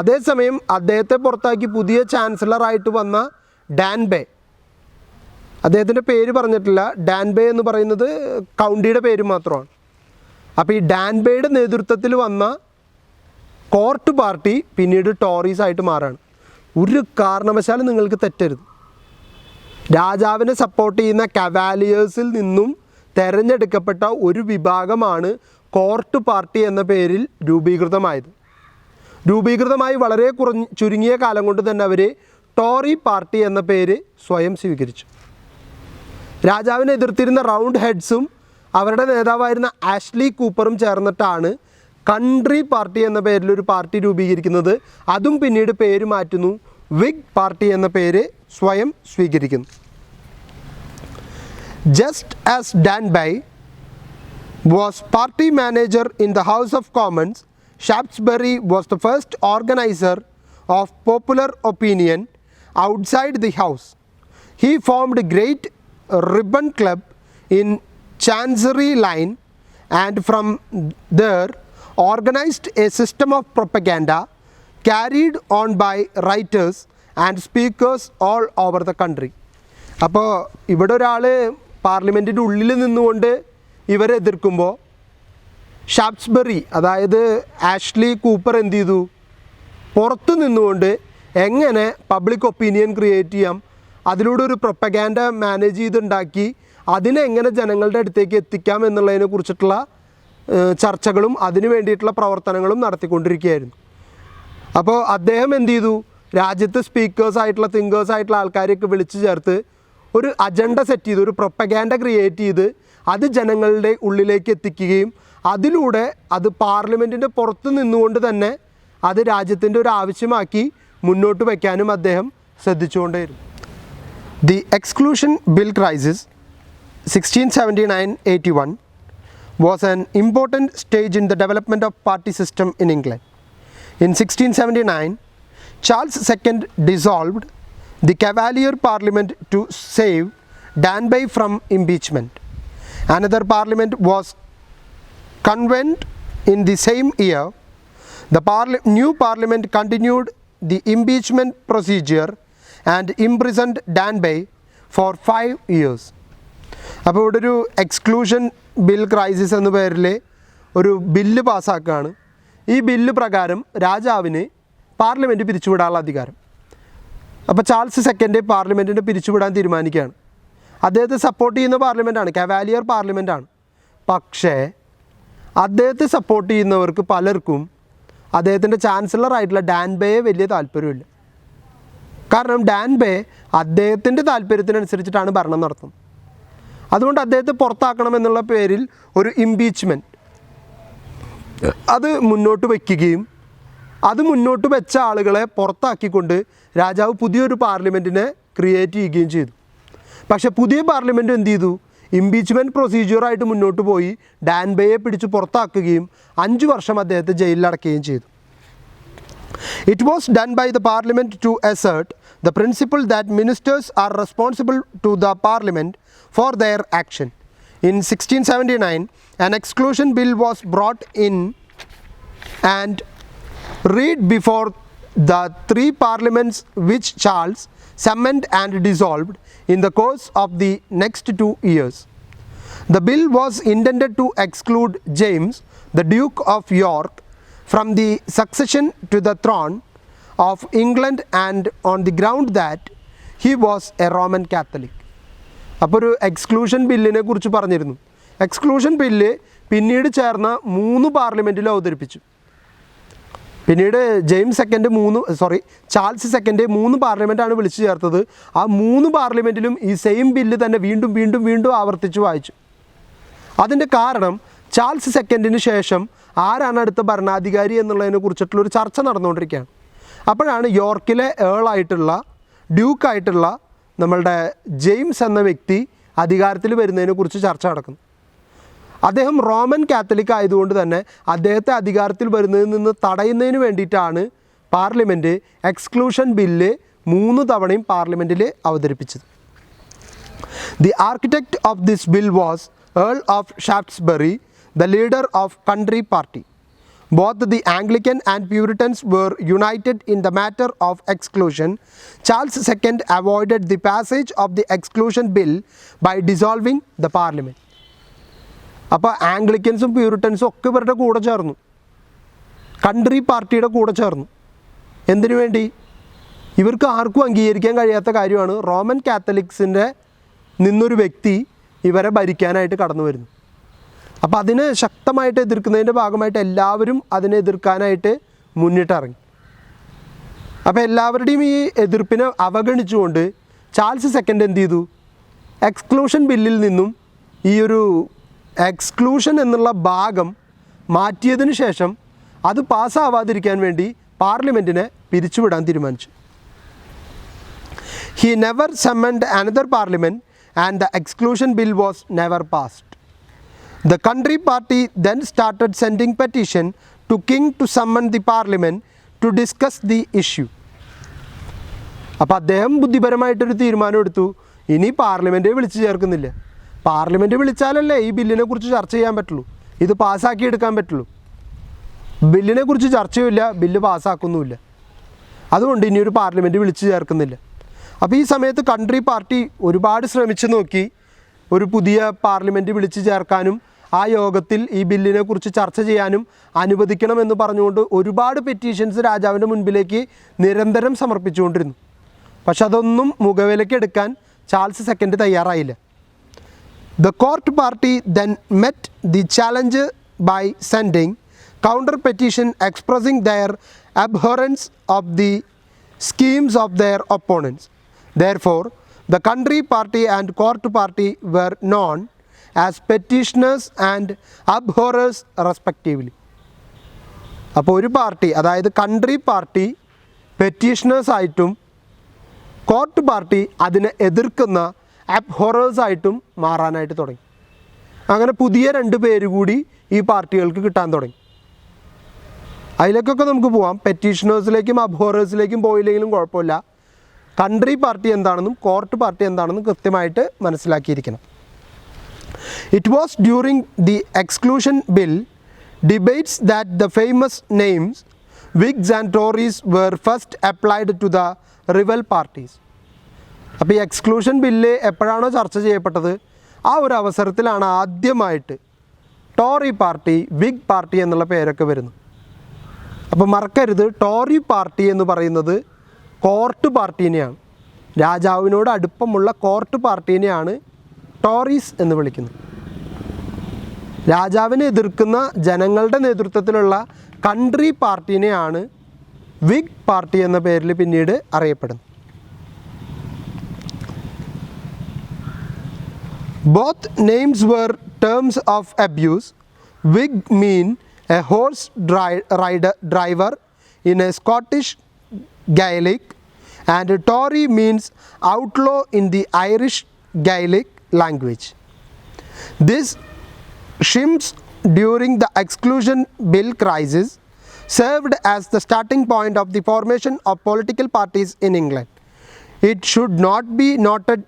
അതേസമയം അദ്ദേഹത്തെ പുറത്താക്കി പുതിയ ചാൻസലറായിട്ട് വന്ന ഡാൻബേ, അദ്ദേഹത്തിൻ്റെ പേര് പറഞ്ഞിട്ടില്ല, ഡാൻബേ എന്ന് പറയുന്നത് കൗണ്ടിയുടെ പേര് മാത്രമാണ്. അപ്പോൾ ഈ ഡാൻബേയുടെ നേതൃത്വത്തിൽ വന്ന കോർട്ട് പാർട്ടി പിന്നീട് ടോറീസ് ആയിട്ട് മാറാണ്. ഒരു കാരണവശാലും നിങ്ങൾക്ക് തെറ്റരുത്. രാജാവിനെ സപ്പോർട്ട് ചെയ്യുന്ന കവാലിയേഴ്സിൽ നിന്നും തിരഞ്ഞെടുക്കപ്പെട്ട ഒരു വിഭാഗമാണ് കോർട്ട് പാർട്ടി എന്ന പേരിൽ രൂപീകൃതമായി വളരെ ചുരുങ്ങിയ കാലം കൊണ്ട് തന്നെ അവർ ടോറി പാർട്ടി എന്ന പേര് സ്വയം സ്വീകരിച്ചു. രാജാവിനെ എതിർത്തിരുന്ന റൗണ്ട് ഹെഡ്സും അവരുടെ നേതാവായിരുന്ന ആഷ്ലി കൂപ്പറും ചേർന്നിട്ടാണ് കൺട്രി പാർട്ടി എന്ന പേരിലൊരു പാർട്ടി രൂപീകരിക്കുന്നത്. അതും പിന്നീട് പേര് മാറ്റുന്നു, വിഗ് പാർട്ടി എന്ന പേര് സ്വയം സ്വീകരിക്കുന്നു. Just as Danby was party manager in the house of commons, Shaftesbury was the first organiser of popular opinion outside the house. He formed great ribbon club in Chancery Line, and from there organized a system of propaganda carried on by writers and speakers all over the country. അപ്പോൾ ഇവിടെ ഒരാൾ പാർലമെൻറ്റിൻ്റെ ഉള്ളിൽ നിന്നുകൊണ്ട് ഇവരെ എതിർക്കുമ്പോൾ ഷാപ്സ്ബറി അതായത് Ashley Cooper എന്ത് ചെയ്തു, പുറത്തു നിന്നുകൊണ്ട് എങ്ങനെ പബ്ലിക് ഒപ്പീനിയൻ ക്രിയേറ്റ് ചെയ്യാം, അതിലൂടെ ഒരു പ്രൊപ്പഗാൻഡ മാനേജ് ചെയ്തുണ്ടാക്കി അതിനെ എങ്ങനെ ജനങ്ങളുടെ അടുത്തേക്ക് എത്തിക്കാം എന്നുള്ളതിനെ കുറിച്ചിട്ടുള്ള ചർച്ചകളും അതിനു വേണ്ടിയിട്ടുള്ള പ്രവർത്തനങ്ങളും നടത്തിക്കൊണ്ടിരിക്കുകയായിരുന്നു. അപ്പോൾ അദ്ദേഹം എന്ത് ചെയ്തു, രാജ്യത്ത് സ്പീക്കേഴ്സായിട്ടുള്ള തിങ്കേഴ്സായിട്ടുള്ള ആൾക്കാരെയൊക്കെ വിളിച്ചു ചേർത്ത് ഒരു അജണ്ട സെറ്റ് ചെയ്ത് ഒരു പ്രൊപ്പഗാൻഡ ക്രിയേറ്റ് ചെയ്ത് അത് ജനങ്ങളുടെ ഉള്ളിലേക്ക് എത്തിക്കുകയും അതിലൂടെ അത് പാർലമെൻറ്റിൻ്റെ പുറത്ത് നിന്നുകൊണ്ട് തന്നെ അത് രാജ്യത്തിൻ്റെ ഒരു ആവശ്യമാക്കി മുന്നോട്ട് വയ്ക്കാനും അദ്ദേഹം ശ്രദ്ധിച്ചുകൊണ്ടേയിരുന്നു. The exclusion bill crisis 1679-81 was an important stage in the development of party system in England. In 1679, Charles II dissolved the Cavalier Parliament to save Danby from impeachment. Another parliament was convened in the same year. The new parliament continued the impeachment procedure and imprisoned Danby for 5 years. അപ്പോൾ ഇവിടെ ഒരു exclusion bill crisis എന്ന പേരിൽ ഒരു bill പാസ്സാക്കുകയാണ്. ഈ bill പ്രകാരം രാജാവിന് parliament പിരിച്ചുവിടാനുള്ള അധികാരം. അപ്പോൾ ചാൾസ് സെക്കൻഡ് പാർലമെൻറ്റിനെ പിരിച്ചുവിടാൻ തീരുമാനിക്കുകയാണ്. അദ്ദേഹത്തെ സപ്പോർട്ട് ചെയ്യുന്ന പാർലമെൻറ്റാണ്, കവാലിയർ പാർലമെൻറ്റാണ്. പക്ഷേ അദ്ദേഹത്തെ സപ്പോർട്ട് ചെയ്യുന്നവർക്ക് പലർക്കും അദ്ദേഹത്തിൻ്റെ ചാൻസലറായിട്ടുള്ള ഡാൻബേയെ വലിയ താല്പര്യമില്ല. കാരണം ഡാൻബേ അദ്ദേഹത്തിൻ്റെ താല്പര്യത്തിനനുസരിച്ചിട്ടാണ് ഭരണം നടത്തുന്നത്. അതുകൊണ്ട് അദ്ദേഹത്തെ പുറത്താക്കണമെന്നുള്ള പേരിൽ ഒരു ഇംപീച്ച്മെൻറ്റ് അത് മുന്നോട്ട് വയ്ക്കുകയും അത് മുന്നോട്ട് വെച്ച ആളുകളെ പുറത്താക്കിക്കൊണ്ട് രാജാവ് പുതിയൊരു പാർലമെൻറ്റിനെ ക്രിയേറ്റ് ചെയ്യുകയും ചെയ്തു. പക്ഷേ പുതിയ പാർലമെൻറ്റ് എന്ത് ചെയ്തു, ഇംപീച്ച്മെൻറ്റ് പ്രൊസീജിയറായിട്ട് മുന്നോട്ട് പോയി ഡാൻബേയെ പിടിച്ച് പുറത്താക്കുകയും 5 വർഷം അദ്ദേഹത്തെ ജയിലിലടക്കുകയും ചെയ്തു. It was done by the parliament to assert the principle that ministers are responsible to the parliament for their action. In 1679, an exclusion bill was brought in and read before the 3 parliaments which Charles summoned and dissolved in the course of the next 2 years. The bill was intended to exclude James, the Duke of York, from the succession to the throne of England and on the ground that he was a Roman Catholic. അപ്പോൾ ഒരു exclusion ബില്ലിനെ കുറിച്ച് പറഞ്ഞിരുന്നു. Exclusion bill പിന്നീട് ചേർന്ന 3 പാർലമെൻറ്റിൽ അവതരിപ്പിച്ചു. പിന്നീട് ചാൾസ് സെക്കൻഡ് 3 പാർലമെൻറ്റാണ് വിളിച്ചു ചേർത്തത്. ആ 3 പാർലമെൻറ്റിലും ഈ സെയിം ബില്ല് തന്നെ വീണ്ടും വീണ്ടും വീണ്ടും ആവർത്തിച്ച് വായിച്ചു. അതിൻ്റെ കാരണം ചാൾസ് സെക്കൻഡിന് ശേഷം ആരാണ് അടുത്ത ഭരണാധികാരി എന്നുള്ളതിനെ കുറിച്ചിട്ടുള്ളൊരു ചർച്ച നടന്നുകൊണ്ടിരിക്കുകയാണ്. അപ്പോഴാണ് യോർക്കിലെ ഏളായിട്ടുള്ള ഡ്യൂക്കായിട്ടുള്ള നമ്മളുടെ ജെയിംസ് എന്ന വ്യക്തി അധികാരത്തിൽ വരുന്നതിനെ കുറിച്ച് ചർച്ച നടക്കുന്നു. അദ്ദേഹം റോമൻ കാത്തലിക് ആയതുകൊണ്ട് തന്നെ അദ്ദേഹത്തെ അധികാരത്തിൽ വരുന്നതിൽ നിന്ന് തടയുന്നതിന് വേണ്ടിയിട്ടാണ് പാർലമെൻറ്റ് എക്സ്ക്ലൂഷൻ ബില്ല് 3 തവണയും പാർലമെൻറ്റിൽ അവതരിപ്പിച്ചത്. The architect of this bill was Earl of Shaftesbury, the leader of Country Party. Both the Anglican and Puritans were united in the matter of exclusion. Charles II avoided the passage of the exclusion bill by dissolving the parliament. അപ്പോൾ ആംഗ്ലിക്കൻസും പ്യൂരിറ്റൻസും ഒക്കെ ഇവരുടെ കൂടെ ചേർന്നു, country പാർട്ടിയുടെ കൂടെ ചേർന്നു. എന്തിനു വേണ്ടി? ഇവർക്ക് ആർക്കും അംഗീകരിക്കാൻ കഴിയാത്ത കാര്യമാണ് റോമൻ കാത്തലിക്സിൻ്റെ നിന്നൊരു വ്യക്തി ഇവരെ ഭരിക്കാനായിട്ട് കടന്നു വരുന്നു. അപ്പോൾ അതിനെ ശക്തമായിട്ട് എതിർക്കുന്നതിൻ്റെ ഭാഗമായിട്ട് എല്ലാവരും അതിനെ എതിർക്കാനായിട്ട് മുന്നിട്ടിറങ്ങി. അപ്പോൾ എല്ലാവരുടെയും ഈ എതിർപ്പിനെ അവഗണിച്ചുകൊണ്ട് ചാൾസ് സെക്കൻഡ് എന്ത് ചെയ്തു, എക്സ്ക്ലൂഷൻ ബില്ലിൽ നിന്നും ഈ ഒരു എക്സ്ക്ലൂഷൻ എന്നുള്ള ഭാഗം മാറ്റിയതിന് ശേഷം അത് പാസ്സാവാതിരിക്കാൻ വേണ്ടി പാർലമെൻറ്റിനെ പിരിച്ചുവിടാൻ തീരുമാനിച്ചു. He never summoned another parliament and the exclusion bill was never passed. The Country Party then started sending petition to King to summon the parliament to discuss the issue. അപ്പോൾ അദ്ദേഹം ബുദ്ധിപരമായിട്ടൊരു തീരുമാനം എടുത്തു, ഇനി പാർലമെൻറ്റ് വിളിച്ചു ചേർക്കുന്നില്ല. പാർലമെൻറ്റ് വിളിച്ചാലല്ലേ ഈ ബില്ലിനെ കുറിച്ച് ചർച്ച ചെയ്യാൻ പറ്റുള്ളൂ, ഇത് പാസ്സാക്കി എടുക്കാൻ പറ്റുള്ളൂ. ബില്ലിനെ കുറിച്ച് ചർച്ചയുമില്ല, ബില്ല് പാസ്സാക്കുന്നുമില്ല. അതുകൊണ്ട് ഇനിയൊരു പാർലമെൻറ്റ് വിളിച്ചു ചേർക്കുന്നില്ല. അപ്പോൾ ഈ സമയത്ത് കൺട്രി പാർട്ടി ഒരുപാട് ശ്രമിച്ചു നോക്കി ഒരു പുതിയ പാർലമെൻറ്റ് വിളിച്ചു ചേർക്കാനും ആ യോഗത്തിൽ ഈ ബില്ലിനെ കുറിച്ച് ചർച്ച ചെയ്യാനും അനുവദിക്കണമെന്ന് പറഞ്ഞുകൊണ്ട് ഒരുപാട് പെറ്റീഷൻസ് രാജാവിൻ്റെ മുൻപിലേക്ക് നിരന്തരം സമർപ്പിച്ചുകൊണ്ടിരുന്നു. പക്ഷെ അതൊന്നും മുഖവിലയ്ക്ക് എടുക്കാൻ ചാൾസ് സെക്കൻഡ് തയ്യാറായില്ല. The court party then met the challenge by sending counter petition expressing their abhorrence of the schemes of their opponents. Therefore, the country party and court party were known as petitioners and abhorrers respectively. അപ്പോൾ ഒരു party, അതായത് country party petitioners ആയിട്ടും court party അതിനെ എതിർക്കുന്ന അബ്ഹൊറേഴ്സ് ആയിട്ടും മാറാനായിട്ട് തുടങ്ങി. അങ്ങനെ പുതിയ 2 പേര് കൂടി ഈ പാർട്ടികൾക്ക് കിട്ടാൻ തുടങ്ങി. അതിലേക്കൊക്കെ നമുക്ക് പോവാം. പെറ്റീഷണേഴ്സിലേക്കും അബ്ഹൊറേഴ്സിലേക്കും പോയില്ലെങ്കിലും കുഴപ്പമില്ല. കൺട്രി പാർട്ടി എന്താണെന്നും കോർട്ട് പാർട്ടി എന്താണെന്നും കൃത്യമായിട്ട് മനസ്സിലാക്കിയിരിക്കണം. It was during the exclusion bill debates that the famous names Whigs and Tories were first applied to the rival parties. അപ്പോൾ ഈ എക്സ്ക്ലൂഷൻ ബില്ല് എപ്പോഴാണോ ചർച്ച ചെയ്യപ്പെട്ടത് ആ ഒരു അവസരത്തിലാണ് ആദ്യമായിട്ട് ടോറി പാർട്ടി, വിഗ് പാർട്ടി എന്നുള്ള പേരൊക്കെ വരുന്നു. അപ്പോൾ മറക്കരുത്, ടോറി പാർട്ടി എന്ന് പറയുന്നത് കോർട്ട് പാർട്ടീനെയാണ്. രാജാവിനോട് അടുപ്പമുള്ള കോർട്ട് പാർട്ടീനെയാണ് ടോറീസ് എന്ന് വിളിക്കുന്നത്. രാജാവിനെ എതിർക്കുന്ന ജനങ്ങളുടെ നേതൃത്വത്തിലുള്ള കൺട്രി പാർട്ടീനെയാണ് വിഗ് പാർട്ടി എന്ന പേരിൽ പിന്നീട് അറിയപ്പെടുന്നത്. Both names were terms of abuse. Whig mean a horse driver in a Scottish Gaelic, and Tory means outlaw in the Irish Gaelic language. This shims during the exclusion bill crisis served as the starting point of the formation of political parties in England. It should not be noted,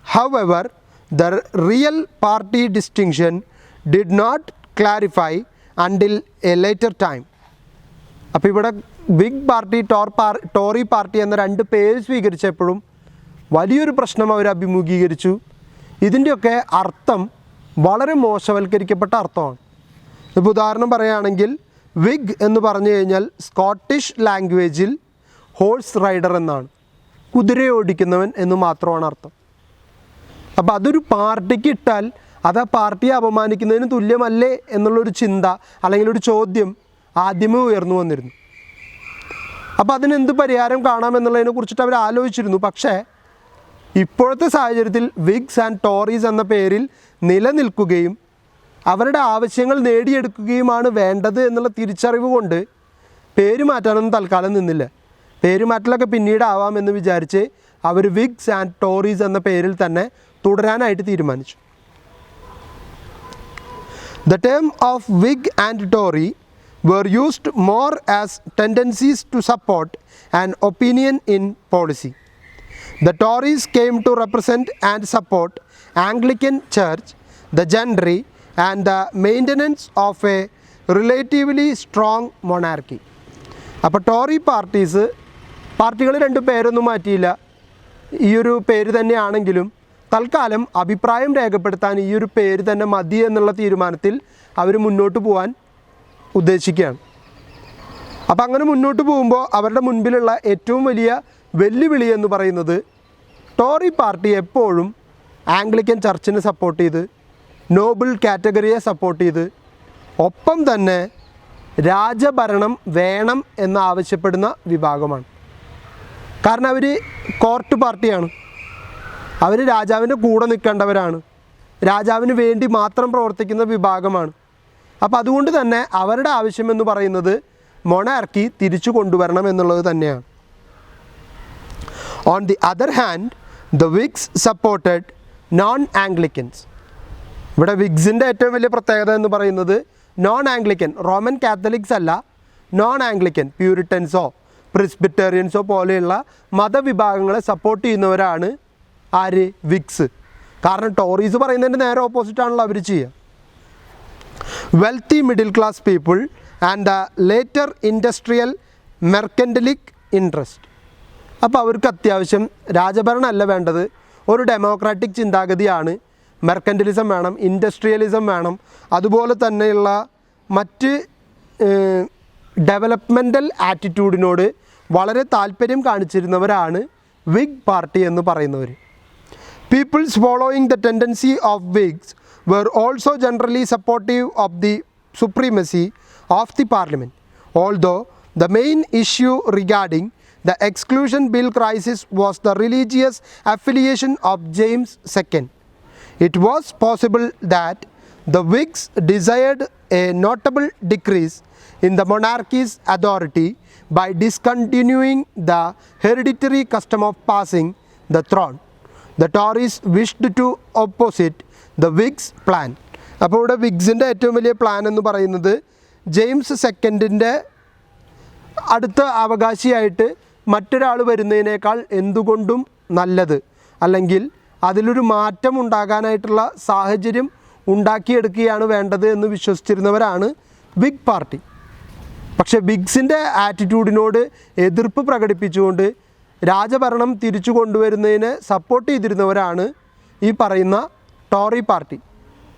however, the real party distinction did not clarify until a later time. അപ്പോൾ ഇവിടെ wig party, Tory party എന്ന 2 പേര് സ്വീകരിച്ചപ്പോഴും വലിയൊരു പ്രശ്നം അവർ അഭിമുഖീകരിച്ചു. ഇതിൻ്റെയൊക്കെ അർത്ഥം വളരെ മോശവൽക്കരിക്കപ്പെട്ട അർത്ഥമാണ്. ഇപ്പോൾ ഉദാഹരണം പറയുകയാണെങ്കിൽ വിഗ് എന്ന് പറഞ്ഞു കഴിഞ്ഞാൽ സ്കോട്ടിഷ് ലാംഗ്വേജിൽ ഹോഴ്സ് റൈഡർ എന്നാണ്, കുതിരയോടിക്കുന്നവൻ എന്ന് മാത്രമാണ് അർത്ഥം. അപ്പോൾ അതൊരു പാർട്ടിക്ക് ഇട്ടാൽ അത് ആ പാർട്ടിയെ അപമാനിക്കുന്നതിന് തുല്യമല്ലേ എന്നുള്ളൊരു ചിന്ത അല്ലെങ്കിൽ ഒരു ചോദ്യം ആദ്യമേ ഉയർന്നു വന്നിരുന്നു. അപ്പോൾ അതിനെന്ത് പരിഹാരം കാണാമെന്നുള്ളതിനെ കുറിച്ചിട്ട് അവർ ആലോചിച്ചിരുന്നു. പക്ഷേ ഇപ്പോഴത്തെ സാഹചര്യത്തിൽ വിഗ്സ് ആൻഡ് ടോറീസ് എന്ന പേരിൽ നിലനിൽക്കുകയും അവരുടെ ആവശ്യങ്ങൾ നേടിയെടുക്കുകയുമാണ് വേണ്ടത് എന്നുള്ള തിരിച്ചറിവ് കൊണ്ട് പേര് മാറ്റാനൊന്നും തൽക്കാലം നിന്നില്ല. പേര് മാറ്റലൊക്കെ പിന്നീട് ആവാമെന്ന് വിചാരിച്ച് അവർ വിഗ്സ് ആൻഡ് ടോറീസ് എന്ന പേരിൽ തന്നെ തുടരാനായിട്ട് തീരുമാനിച്ചു. The term of Whig and Tory were used more as tendencies to support an opinion in policy. The Tories came to represent and support Anglican Church, the gentry, and the maintenance of a relatively strong monarchy. അപ്പോൾ Tory പാർട്ടികൾ 2 പേരൊന്നും മാറ്റിയില്ല, ഈ ഒരു പേര് തന്നെയാണെങ്കിലും തൽക്കാലം അഭിപ്രായം രേഖപ്പെടുത്താൻ ഈ ഒരു പേര് തന്നെ മതി എന്നുള്ള തീരുമാനത്തിൽ അവർ മുന്നോട്ട് പോകാൻ ഉദ്ദേശിക്കുകയാണ്. അപ്പോൾ അങ്ങനെ മുന്നോട്ട് പോകുമ്പോൾ അവരുടെ മുൻപിലുള്ള ഏറ്റവും വലിയ വെല്ലുവിളി എന്ന് പറയുന്നത് ടോറി പാർട്ടി എപ്പോഴും ആംഗ്ലിക്കൻ ചർച്ചിനെ സപ്പോർട്ട് ചെയ്ത്, നോബിൾ കാറ്റഗറിയെ സപ്പോർട്ട് ചെയ്ത്, ഒപ്പം തന്നെ രാജഭരണം വേണം എന്നാവശ്യപ്പെടുന്ന വിഭാഗമാണ്. കാരണം അവർ കോർട്ട് പാർട്ടിയാണ്, അവർ രാജാവിൻ്റെ കൂടെ നിൽക്കേണ്ടവരാണ്, രാജാവിന് വേണ്ടി മാത്രം പ്രവർത്തിക്കുന്ന വിഭാഗമാണ്. അപ്പോൾ അതുകൊണ്ട് തന്നെ അവരുടെ ആവശ്യമെന്ന് പറയുന്നത് മൊണാർക്കി തിരിച്ചു കൊണ്ടുവരണം എന്നുള്ളത് തന്നെയാണ്. On the other hand the Whigs supported non Anglicans. ഇവിടെ വിഗ്സിൻ്റെ ഏറ്റവും വലിയ പ്രത്യേകത എന്ന് പറയുന്നത് നോൺ ആംഗ്ലിക്കൻ, റോമൻ കാത്തലിക്സ് അല്ല, നോൺ ആംഗ്ലിക്കൻ, പ്യൂരിറ്റൻസോ പ്രിസ്ബിറ്റേറിയൻസോ പോലെയുള്ള മതവിഭാഗങ്ങളെ സപ്പോർട്ട് ചെയ്യുന്നവരാണ് ആര്? വിഗ്സ്. കാരണം ടോറീസ് പറയുന്നതിൻ്റെ നേരെ ഓപ്പോസിറ്റാണല്ലോ അവർ ചെയ്യുക. Wealthy middle class people and the later industrial mercantilic interest. അപ്പോൾ അവർക്ക് അത്യാവശ്യം രാജഭരണമല്ല വേണ്ടത്, ഒരു ഡെമോക്രാറ്റിക് ചിന്താഗതിയാണ് മെർക്കൻറ്റലിസം വേണം, ഇൻഡസ്ട്രിയലിസം വേണം, അതുപോലെ തന്നെയുള്ള മറ്റ് ഡെവലപ്മെൻ്റൽ ആറ്റിറ്റ്യൂഡിനോട് വളരെ താല്പര്യം കാണിച്ചിരുന്നവരാണ് വിഗ് പാർട്ടി എന്ന് പറയുന്നവർ. Peoples following the tendency of Whigs were also generally supportive of the supremacy of the parliament, although the main issue regarding the exclusion bill crisis was the religious affiliation of James II. It was possible that the Whigs desired a notable decrease in the monarchy's authority by discontinuing the hereditary custom of passing the throne. The Tories wished to opposite the Whigs plan. അപ്പോൾ ഇവിടെ വിഗ്സിൻ്റെ ഏറ്റവും വലിയ plan എന്ന് പറയുന്നത് James സെക്കൻഡിൻ്റെ അടുത്ത അവകാശിയായിട്ട് മറ്റൊരാൾ വരുന്നതിനേക്കാൾ എന്തുകൊണ്ടും നല്ലത്, അല്ലെങ്കിൽ അതിലൊരു മാറ്റം ഉണ്ടാകാനായിട്ടുള്ള സാഹചര്യം ഉണ്ടാക്കിയെടുക്കുകയാണ് വേണ്ടത് എന്ന് വിശ്വസിച്ചിരുന്നവരാണ് വിഗ് പാർട്ടി. പക്ഷേ വിഗ്സിൻ്റെ ആറ്റിറ്റ്യൂഡിനോട് എതിർപ്പ് പ്രകടിപ്പിച്ചുകൊണ്ട് രാജഭരണം തിരിച്ചു കൊണ്ടുവരുന്നതിനെ സപ്പോർട്ട് ചെയ്തിരുന്നവരാണ് ഈ പറയുന്ന ടോറി പാർട്ടി.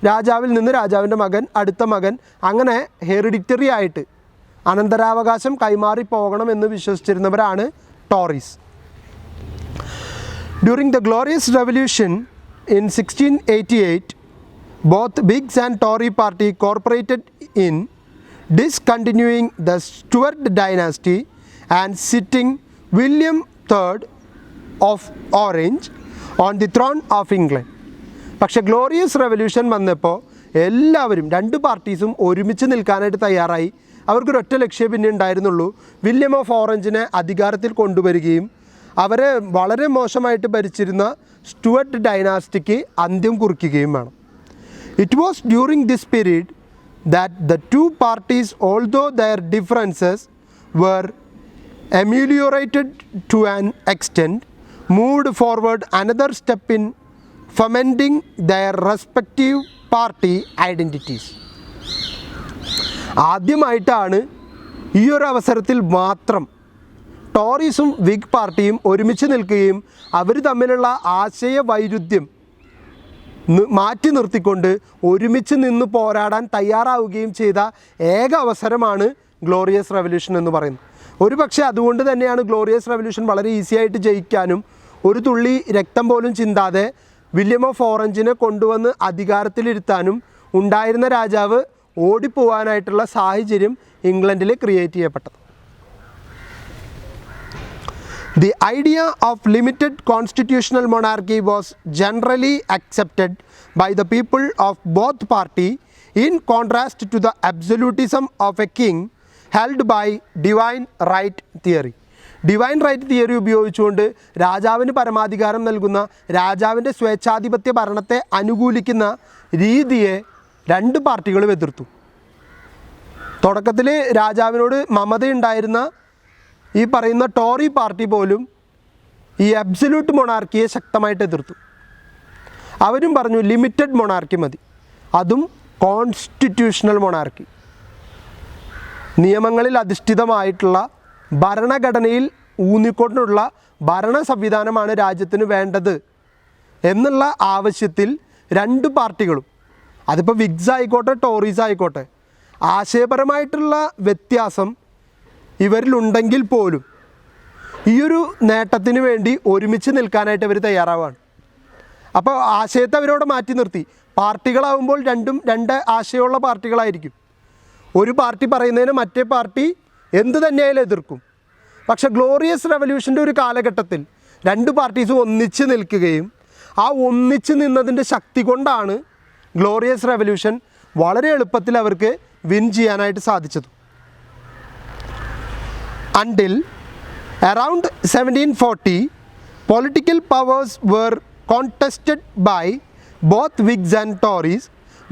രാജാവിൽ നിന്ന് രാജാവിൻ്റെ മകൻ, അടുത്ത മകൻ, അങ്ങനെ ഹെറിഡിറ്ററി ആയിട്ട് അനന്തരാവകാശം കൈമാറി പോകണമെന്ന് വിശ്വസിച്ചിരുന്നവരാണ് Tories. During the glorious revolution in 1688, both Whigs and Tory party cooperated in discontinuing the Stuart dynasty and sitting William III of Orange on the throne of England. പക്ഷേ ഗ്ലോറിയസ് റെവല്യൂഷൻ വന്നപ്പോൾ എല്ലാവരും, രണ്ട് പാർട്ടീസും ഒരുമിച്ച് നിൽക്കാനായിട്ട് തയ്യാറായി. അവർക്കൊരൊറ്റ ലക്ഷ്യം പിന്നെ ഉണ്ടായിരുന്നുള്ളൂ, വില്യം ഓഫ് ഓറഞ്ചിനെ അധികാരത്തിൽ കൊണ്ടുവരികയും അവരെ വളരെ മോശമായിട്ട് ഭരിച്ചിരുന്ന സ്റ്റുവർട്ട് ഡൈനാസ്റ്റിക്ക് അന്ത്യം കുറിക്കുകയും വേണം. It was during this period that the two parties, although their differences were ameliorated to an extent, moved forward another step in fomenting their respective party identities. ആദ്യമായിട്ടാണ് ഈ ഒരു അവസരത്തിൽ മാത്രം ടോറീസും വിഗ് പാർട്ടിയും ഒരുമിച്ച് നിൽക്കുകയും അവർ തമ്മിലുള്ള ആശയ വൈരുദ്ധ്യം മാറ്റി നിർത്തിക്കൊണ്ട് ഒരുമിച്ച് നിന്ന് പോരാടാൻ തയ്യാറാവുകയും ചെയ്ത ഏക അവസരമാണ് ഗ്ലോറിയസ് റെവല്യൂഷൻ എന്ന് പറയുന്നത്. ഒരു പക്ഷേ അതുകൊണ്ട് തന്നെയാണ് ഗ്ലോറിയസ് റെവല്യൂഷൻ വളരെ ഈസി ആയിട്ട് ജയിക്കാനും ഒരു തുള്ളി രക്തം പോലും ചിന്താതെ വില്യം ഓഫ് ഓറഞ്ചിനെ കൊണ്ടുവന്ന് അധികാരത്തിലിരുത്താനും ഉണ്ടായിരുന്ന രാജാവ് ഓടിപ്പോവാനായിട്ടുള്ള സാഹചര്യം ഇംഗ്ലണ്ടിൽ ക്രിയേറ്റ് ചെയ്യപ്പെട്ടത്. The idea of limited constitutional monarchy was generally accepted by the people of both party, in contrast to the absolutism of a king held by divine right theory. Divine right theory ഉപയോഗിച്ചുകൊണ്ട് രാജാവിന് പരമാധികാരം നൽകുന്ന, രാജാവിൻ്റെ സ്വേച്ഛാധിപത്യ ഭരണത്തെ അനുകൂലിക്കുന്ന രീതിയെ രണ്ട് പാർട്ടികളും എതിർത്തു. തുടക്കത്തിൽ രാജാവിനോട് മമതയുണ്ടായിരുന്ന ഈ പറയുന്ന ടോറി പാർട്ടി പോലും ഈ അബ്സല്യൂട്ട് മൊണാർക്കിയെ ശക്തമായിട്ട് എതിർത്തു. അവരും പറഞ്ഞു ലിമിറ്റഡ് മൊണാർക്കി മതി, അതും കോൺസ്റ്റിറ്റ്യൂഷണൽ മൊണാർക്കി, നിയമങ്ങളിൽ അധിഷ്ഠിതമായിട്ടുള്ള ഭരണഘടനയിൽ ഊന്നിക്കൊണ്ടുള്ള ഭരണ സംവിധാനമാണ് രാജ്യത്തിന് വേണ്ടത് എന്നുള്ള ആവശ്യത്തിൽ രണ്ട് പാർട്ടികളും, അതിപ്പോൾ വിഗ്സ് ആയിക്കോട്ടെ ടോറീസ് ആയിക്കോട്ടെ, ആശയപരമായിട്ടുള്ള വ്യത്യാസം ഇവരിലുണ്ടെങ്കിൽ പോലും ഈയൊരു നേട്ടത്തിന് വേണ്ടി ഒരുമിച്ച് നിൽക്കാനായിട്ട് അവർ തയ്യാറാവുകയാണ്. അപ്പോൾ ആശയത്തെ അവരോട് മാറ്റി നിർത്തി. പാർട്ടികളാവുമ്പോൾ രണ്ടും രണ്ട് ആശയമുള്ള പാർട്ടികളായിരിക്കും. ഒരു പാർട്ടി പറയുന്നതിന് മറ്റേ പാർട്ടി എന്ത് തന്നെയായാലും എതിർക്കും. പക്ഷേ ഗ്ലോറിയസ് റെവല്യൂഷൻ്റെ ഒരു കാലഘട്ടത്തിൽ രണ്ട് പാർട്ടീസും ഒന്നിച്ച് നിൽക്കുകയും ആ ഒന്നിച്ച് നിന്നതിൻ്റെ ശക്തി കൊണ്ടാണ് ഗ്ലോറിയസ് റെവല്യൂഷൻ വളരെ എളുപ്പത്തിൽ അവർക്ക് വിൻ ചെയ്യാനായിട്ട് സാധിച്ചത്. Until around 1740, political powers were contested by both Whigs and Tories,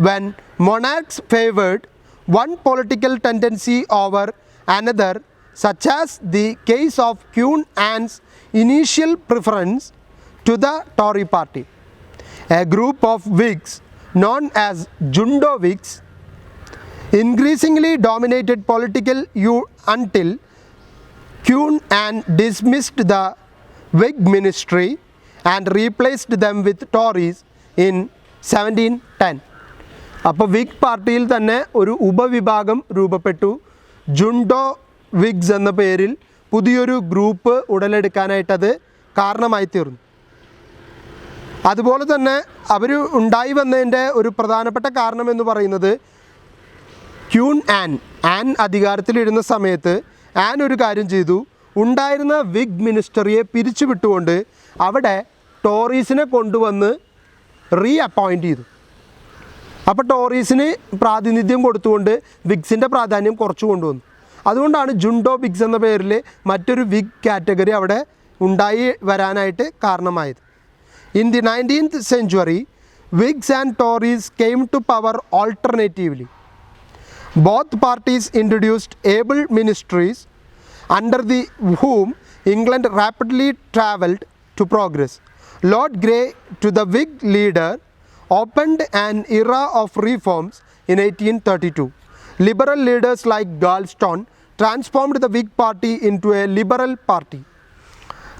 when monarchs favored one political tendency over another, such as the case of Queen Anne's initial preference to the Tory party. A group of Whigs, known as Junto Whigs, increasingly dominated political until Queen Anne dismissed the Whig ministry and replaced them with Tories in 1710. അപ്പോൾ wig പാർട്ടിയിൽ തന്നെ ഒരു ഉപവിഭാഗം രൂപപ്പെട്ടു. ജുണ്ടോ വിഗ്സ് എന്ന പേരിൽ പുതിയൊരു group ഉടലെടുക്കാനായിട്ടത് കാരണമായി തീർന്നു. അതുപോലെ തന്നെ അവർ ഉണ്ടായി വന്നതിൻ്റെ ഒരു പ്രധാനപ്പെട്ട കാരണം എന്ന് പറയുന്നത് ക്യൂൻ ആൻ അധികാരത്തിലിരുന്ന സമയത്ത് ആൻ ഒരു കാര്യം ചെയ്തു. ഉണ്ടായിരുന്ന വിഗ് മിനിസ്റ്ററിയെ പിരിച്ചുവിട്ടുകൊണ്ട് അവിടെ ടോറീസിനെ കൊണ്ടുവന്ന് അപ്പോയിൻ്റ് ചെയ്തു. അപ്പോൾ ടോറീസിന് പ്രാതിനിധ്യം കൊടുത്തുകൊണ്ട് വിഗ്സിൻ്റെ പ്രാധാന്യം കുറച്ചു കൊണ്ടുവന്നു. അതുകൊണ്ടാണ് ജുണ്ടോ വിഗ്സ് എന്ന പേരിൽ മറ്റൊരു വിഗ് കാറ്റഗറി അവിടെ ഉണ്ടായി വരാനായിട്ട് കാരണമായത്. In the 19th century, Whigs and Tories came to power alternatively. Both parties introduced able ministries under whom England rapidly travelled to progress. Lord Grey, to the Whig leader, opened an era of reforms in 1832. Liberal leaders like Galston transformed the Whig party into a liberal party.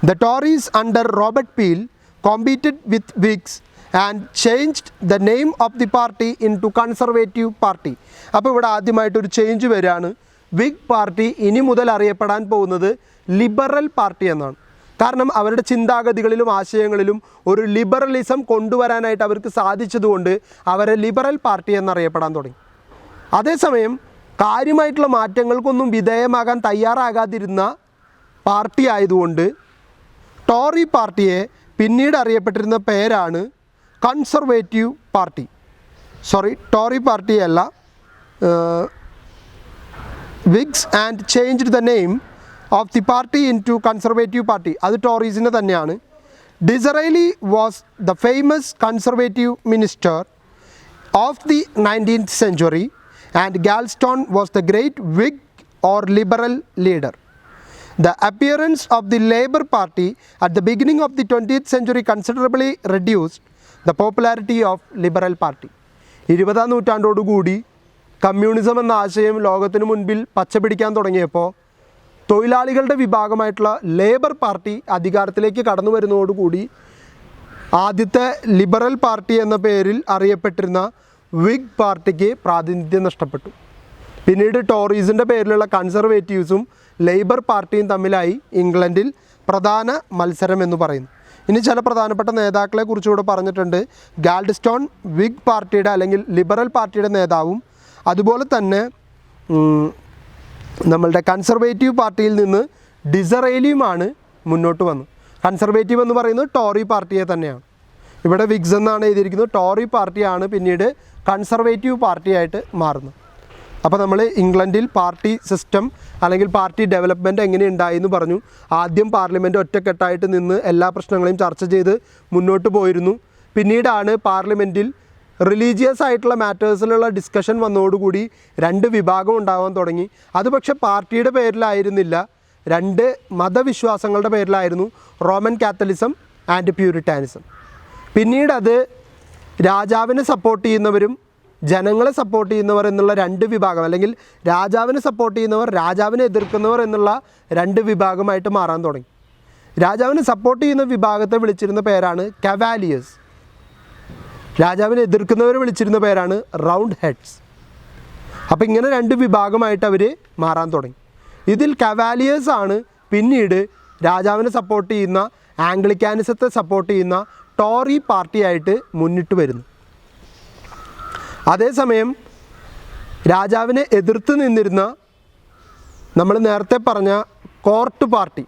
The Tories under Robert Peel competed with Whigs and changed the name of the party into Conservative Party. അപ്പോൾ ഇവിടെ ആദ്യമായിട്ടൊരു change വരികയാണ്. Wig party ഇനി മുതൽ അറിയപ്പെടാൻ പോകുന്നത് liberal party എന്നാണ്. കാരണം അവരുടെ ചിന്താഗതികളിലും ആശയങ്ങളിലും ഒരു ലിബറലിസം കൊണ്ടുവരാനായിട്ട് അവർക്ക് സാധിച്ചതുകൊണ്ട് അവരെ ലിബറൽ പാർട്ടി എന്നറിയപ്പെടാൻ തുടങ്ങി. അതേസമയം കാര്യമായിട്ടുള്ള മാറ്റങ്ങൾക്കൊന്നും വിധേയമാകാൻ തയ്യാറാകാതിരുന്ന പാർട്ടി ആയതുകൊണ്ട് ടോറി പാർട്ടിയെ പിന്നീട് അറിയപ്പെട്ടിരുന്ന പേരാണ് കൺസർവേറ്റീവ് പാർട്ടി. ടോറി പാർട്ടി അല്ല, Whigs and changed the name of the party into Conservative party. അത് ടോറീസിൻ്റെ തന്നെയാണ്. Disraeli was the famous Conservative minister of the 19th century and Galston was the great Whig or liberal leader. The appearance of the Labour Party at the beginning of the 20th century considerably reduced the popularity of Liberal Party. 20ാം നൂറ്റാണ്ടോടുകൂടി communism എന്ന ആശയം ലോകത്തിന് മുൻപിൽ പച്ചപിടിക്കാൻ തുടങ്ങിയപ്പോൾ തൊഴിലാളികളുടെ വിഭാഗമായിട്ടുള്ള labour party അധികാരത്തിലേക്ക് കടന്നു വരുന്നതോടുകൂടി ആദ്യത്തെ ലിബറൽ പാർട്ടി എന്ന പേരിൽ അറിയപ്പെട്ടിരുന്ന വിഗ് പാർട്ടിക്ക് പ്രാതിനിധ്യം നഷ്ടപ്പെട്ടു. പിന്നീട് ടോറീസിൻ്റെ പേരിലുള്ള കൺസർവേറ്റീവ്സും ലേബർ പാർട്ടിയും തമ്മിലായി ഇംഗ്ലണ്ടിൽ പ്രധാന മത്സരം എന്ന് പറയുന്നു. ഇനി ചില പ്രധാനപ്പെട്ട നേതാക്കളെ കുറിച്ചുകൂടെ പറഞ്ഞിട്ടുണ്ട്. ഗാൽഡ്സ്റ്റോൺ വിഗ് പാർട്ടിയുടെ അല്ലെങ്കിൽ ലിബറൽ പാർട്ടിയുടെ നേതാവും അതുപോലെ തന്നെ നമ്മളുടെ കൺസർവേറ്റീവ് പാർട്ടിയിൽ നിന്ന് ഡിസറേലിയുമാണ് മുന്നോട്ട് വന്നു. കൺസർവേറ്റീവ് എന്ന് പറയുന്നത് ടോറി പാർട്ടിയെ തന്നെയാണ്. ഇവിടെ വിഗ്സ് എന്നാണ് എഴുതിയിരിക്കുന്നത്. ടോറി പാർട്ടിയാണ് പിന്നീട് കൺസർവേറ്റീവ് പാർട്ടിയായിട്ട് മാറുന്നത്. അപ്പോൾ നമ്മൾ ഇംഗ്ലണ്ടിൽ പാർട്ടി സിസ്റ്റം അല്ലെങ്കിൽ പാർട്ടി ഡെവലപ്മെൻറ്റ് എങ്ങനെ ഉണ്ടായി എന്ന് പറഞ്ഞു. ആദ്യം പാർലമെൻറ്റ് ഒറ്റക്കെട്ടായിട്ട് നിന്ന് എല്ലാ പ്രശ്നങ്ങളെയും ചർച്ച ചെയ്ത് മുന്നോട്ട് പോയിരുന്നു. പിന്നീടാണ് പാർലമെൻറ്റിൽ റിലീജിയസ് ആയിട്ടുള്ള മാറ്റേഴ്സിലുള്ള ഡിസ്കഷൻ വന്നതോടുകൂടി രണ്ട് വിഭാഗം ഉണ്ടാകാൻ തുടങ്ങി. അത് പക്ഷേ പാർട്ടിയുടെ പേരിലായിരുന്നില്ല, രണ്ട് മതവിശ്വാസങ്ങളുടെ പേരിലായിരുന്നു. Roman Catholicism and Puritanism. പിന്നീട് അത് രാജാവിനെ സപ്പോർട്ട് ചെയ്യുന്നവരും ജനങ്ങളെ സപ്പോർട്ട് ചെയ്യുന്നവർ എന്നുള്ള രണ്ട് വിഭാഗം, അല്ലെങ്കിൽ രാജാവിനെ സപ്പോർട്ട് ചെയ്യുന്നവർ രാജാവിനെ എതിർക്കുന്നവർ എന്നുള്ള രണ്ട് വിഭാഗമായിട്ട് മാറാൻ തുടങ്ങി. രാജാവിനെ സപ്പോർട്ട് ചെയ്യുന്ന വിഭാഗത്തെ വിളിച്ചിരുന്ന പേരാണ് കവാലിയേഴ്സ്. രാജാവിനെ എതിർക്കുന്നവരെ വിളിച്ചിരുന്ന പേരാണ് റൗണ്ട് ഹെഡ്സ്. അപ്പോൾ ഇങ്ങനെ രണ്ട് വിഭാഗമായിട്ട് അവർ മാറാൻ തുടങ്ങി. ഇതിൽ കവാലിയേഴ്സാണ് പിന്നീട് രാജാവിനെ സപ്പോർട്ട് ചെയ്യുന്ന ആംഗ്ലിക്കാനിസത്തെ സപ്പോർട്ട് ചെയ്യുന്ന ടോറി പാർട്ടിയായിട്ട് മുന്നിട്ട് വരുന്നു. അതേസമയം രാജാവിനെ എതിർത്ത് നിന്നിരുന്ന നമ്മൾ നേരത്തെ പറഞ്ഞ കോർട്ട് പാർട്ടി,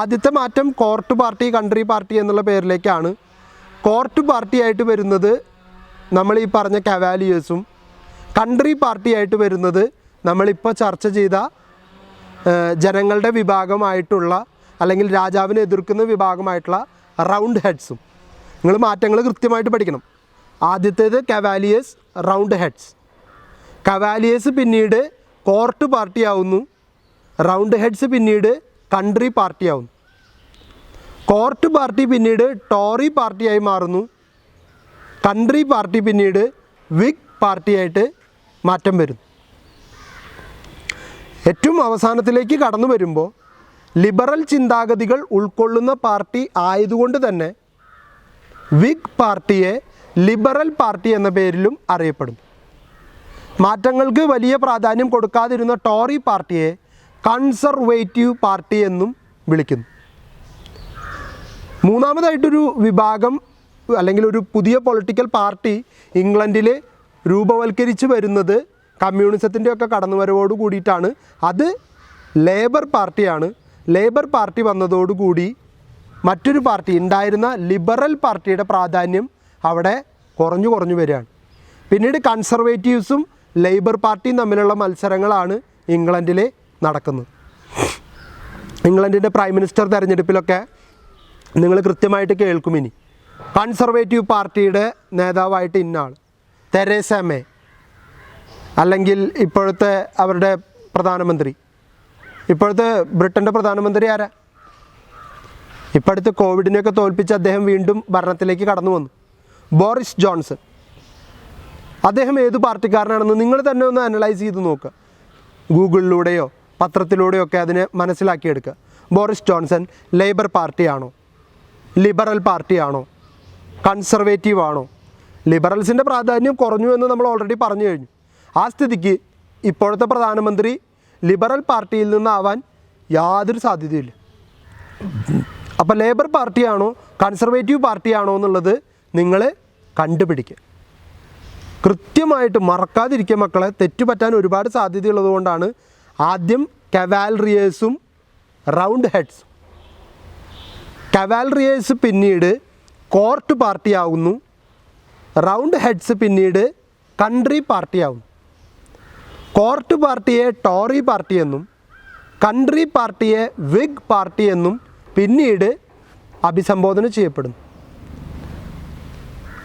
ആദ്യത്തെ മാറ്റം കോർട്ട് പാർട്ടി കൺട്രി പാർട്ടി എന്നുള്ള പേരിലേക്കാണ്. കോർട്ട് പാർട്ടിയായിട്ട് വരുന്നത് നമ്മൾ ഈ പറഞ്ഞ കവാലിയേഴ്സും, കൺട്രി പാർട്ടിയായിട്ട് വരുന്നത് നമ്മളിപ്പോൾ ചർച്ച ചെയ്ത ജനങ്ങളുടെ വിഭാഗമായിട്ടുള്ള അല്ലെങ്കിൽ രാജാവിനെ എതിർക്കുന്ന വിഭാഗമായിട്ടുള്ള റൗണ്ട് ഹെഡ്സും. നിങ്ങൾ മാറ്റങ്ങൾ കൃത്യമായിട്ട് പഠിക്കണം. ആദ്യത്തേത് കവാലിയേഴ്സ്, റൗണ്ട് ഹെഡ്സ്. കവാലിയേഴ്സ് പിന്നീട് കോർട്ട് പാർട്ടി ആവുന്നു, റൗണ്ട് ഹെഡ്സ് പിന്നീട് കൺട്രി പാർട്ടി ആവുന്നു. കോർട്ട് പാർട്ടി പിന്നീട് ടോറി പാർട്ടിയായി മാറുന്നു, കൺട്രി പാർട്ടി പിന്നീട് വിഗ് പാർട്ടിയായിട്ട് മാറ്റം വരുന്നു. ഏറ്റവും അവസാനത്തിലേക്ക് കടന്നു വരുമ്പോൾ ലിബറൽ ചിന്താഗതികൾ ഉൾക്കൊള്ളുന്ന പാർട്ടി ആയതുകൊണ്ട് തന്നെ വിഗ് പാർട്ടിയെ ലിബറൽ പാർട്ടി എന്ന പേരിലും അറിയപ്പെടുന്നു. മാറ്റങ്ങൾക്ക് വലിയ പ്രാധാന്യം കൊടുക്കാതിരുന്ന ടോറി പാർട്ടിയെ കൺസർവേറ്റീവ് പാർട്ടി എന്നും വിളിക്കുന്നു. മൂന്നാമതായിട്ടൊരു വിഭാഗം അല്ലെങ്കിൽ ഒരു പുതിയ പൊളിറ്റിക്കൽ പാർട്ടി ഇംഗ്ലണ്ടിൽ രൂപവൽക്കരിച്ച് വരുന്നത് കമ്മ്യൂണിസത്തിൻ്റെ ഒക്കെ കടന്നുവരവോട് കൂടിയിട്ടാണ്. അത് ലേബർ പാർട്ടിയാണ്. ലേബർ പാർട്ടി വന്നതോടുകൂടി മറ്റൊരു പാർട്ടി ഉണ്ടായിരുന്ന ലിബറൽ പാർട്ടിയുടെ പ്രാധാന്യം അവിടെ കുറഞ്ഞു വരികയാണ്. പിന്നീട് കൺസർവേറ്റീവ്സും ലേബർ പാർട്ടിയും തമ്മിലുള്ള മത്സരങ്ങളാണ് ഇംഗ്ലണ്ടിൽ നടക്കുന്നത്. ഇംഗ്ലണ്ടിൻ്റെ പ്രൈം മിനിസ്റ്റർ തെരഞ്ഞെടുപ്പിലൊക്കെ നിങ്ങൾ കൃത്യമായിട്ട് കേൾക്കും. ഇനി കൺസർവേറ്റീവ് പാർട്ടിയുടെ നേതാവായിട്ട് ഇന്നയാൾ തെരേസ മേ, അല്ലെങ്കിൽ ഇപ്പോഴത്തെ അവരുടെ പ്രധാനമന്ത്രി, ഇപ്പോഴത്തെ ബ്രിട്ടൻ്റെ പ്രധാനമന്ത്രി ആരാ? ഇപ്പോഴത്തെ കോവിഡിനെയൊക്കെ തോൽപ്പിച്ച് അദ്ദേഹം വീണ്ടും ഭരണത്തിലേക്ക് കടന്നു വന്നു, ബോറിസ് ജോൺസൺ. അദ്ദേഹം ഏത് പാർട്ടിക്കാരനാണെന്ന് നിങ്ങൾ തന്നെ ഒന്ന് അനലൈസ് ചെയ്ത് നോക്കുക. ഗൂഗിളിലൂടെയോ പത്രത്തിലൂടെയോ ഒക്കെ അതിനെ മനസ്സിലാക്കിയെടുക്കുക. ബോറിസ് ജോൺസൺ ലേബർ പാർട്ടിയാണോ, ലിബറൽ പാർട്ടിയാണോ, കൺസർവേറ്റീവ് ആണോ? ലിബറൽസിൻ്റെ പ്രാധാന്യം കുറഞ്ഞു എന്ന് നമ്മൾ ഓൾറെഡി പറഞ്ഞു കഴിഞ്ഞു. ആ സ്ഥിതിക്ക് ഇപ്പോഴത്തെ പ്രധാനമന്ത്രി ലിബറൽ പാർട്ടിയിൽ നിന്നാവാൻ യാതൊരു സാധ്യതയില്ല. അപ്പോൾ ലേബർ പാർട്ടിയാണോ കൺസർവേറ്റീവ് പാർട്ടിയാണോ എന്നുള്ളത് നിങ്ങൾ കണ്ടുപിടിക്കുക. കൃത്യമായിട്ട് മറക്കാതിരിക്കുക മക്കളെ. തെറ്റുപറ്റാൻ ഒരുപാട് സാധ്യതയുള്ളതുകൊണ്ടാണ് ആദ്യം കവാൽറിയേഴ്സും റൗണ്ട് ഹെഡ്സും. കവാൽറിയേഴ്സ് പിന്നീട് കോർട്ട് പാർട്ടിയാവുന്നു, റൗണ്ട് ഹെഡ്സ് പിന്നീട് കൺട്രി പാർട്ടിയാവുന്നു. കോർട്ട് പാർട്ടിയെ ടോറി പാർട്ടി എന്നും കൺട്രി പാർട്ടിയെ വിഗ് പാർട്ടി എന്നും പിന്നീട് അഭിസംബോധന ചെയ്യപ്പെടുന്നു.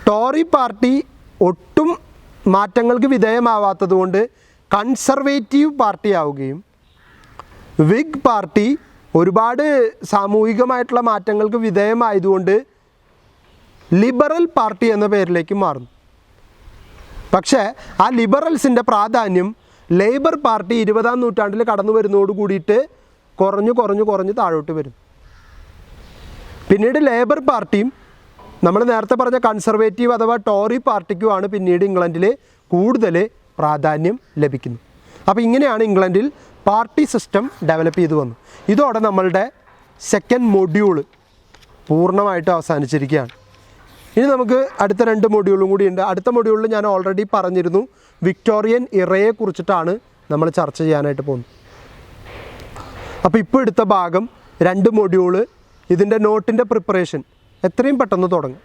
ടോറി പാർട്ടി ഒട്ടും മാറ്റങ്ങൾക്ക് വിധേയമാവാത്തതുകൊണ്ട് കൺസർവേറ്റീവ് പാർട്ടിയാവുകയും വിഗ് പാർട്ടി ഒരുപാട് സാമൂഹികമായിട്ടുള്ള മാറ്റങ്ങൾക്ക് വിധേയമായതുകൊണ്ട് ലിബറൽ പാർട്ടി എന്ന പേരിലേക്ക് മാറുന്നു. പക്ഷേ ആ ലിബറൽസിൻ്റെ പ്രാധാന്യം ലേബർ പാർട്ടി 20-ാം നൂറ്റാണ്ടിൽ കടന്നു വരുന്നതോട് കൂടിയിട്ട് കുറഞ്ഞ് താഴോട്ട് വരും. പിന്നീട് ലേബർ പാർട്ടിയും നമ്മൾ നേരത്തെ പറഞ്ഞ കൺസർവേറ്റീവ് അഥവാ ടോറി പാർട്ടിക്കുമാണ് പിന്നീട് ഇംഗ്ലണ്ടിൽ കൂടുതൽ പ്രാധാന്യം ലഭിക്കുന്നു. അപ്പോൾ ഇങ്ങനെയാണ് ഇംഗ്ലണ്ടിൽ പാർട്ടി സിസ്റ്റം ഡെവലപ്പ് ചെയ്തു വന്നു. ഇതോടെ നമ്മളുടെ സെക്കൻഡ് മൊഡ്യൂൾ പൂർണ്ണമായിട്ട് അവസാനിച്ചിരിക്കുകയാണ്. ഇനി നമുക്ക് അടുത്ത 2 മൊഡ്യൂളും കൂടി ഉണ്ട്. അടുത്ത മൊഡ്യൂളിൽ ഞാൻ ഓൾറെഡി പറഞ്ഞിരുന്നു, വിക്ടോറിയൻ ഇറയെ കുറിച്ചിട്ടാണ് നമ്മൾ ചർച്ച ചെയ്യാനായിട്ട് പോകുന്നത്. അപ്പോൾ ഇപ്പോൾ എടുത്ത ഭാഗം 2 മൊഡ്യൂള്, ഇതിൻ്റെ നോട്ടിൻ്റെ പ്രിപ്പറേഷൻ എത്രയും പെട്ടെന്ന് തുടങ്ങും.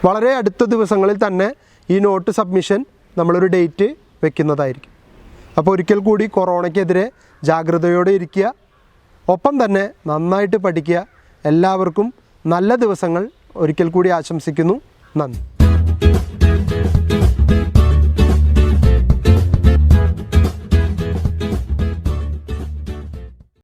വളരെ അടുത്ത ദിവസങ്ങളിൽ തന്നെ ഈ നോട്ട് സബ്മിഷൻ നമ്മളൊരു ഡേറ്റ് വെക്കുന്നതായിരിക്കും. അപ്പോൾ ഒരിക്കൽ കൂടി കൊറോണയ്ക്കെതിരെ ജാഗ്രതയോടെ ഇരിക്കുക, ഒപ്പം തന്നെ നന്നായിട്ട് പഠിക്കുക. എല്ലാവർക്കും നല്ല ദിവസങ്ങൾ ഒരിക്കൽ കൂടി ആശംസിക്കുന്നു. നന്ദി.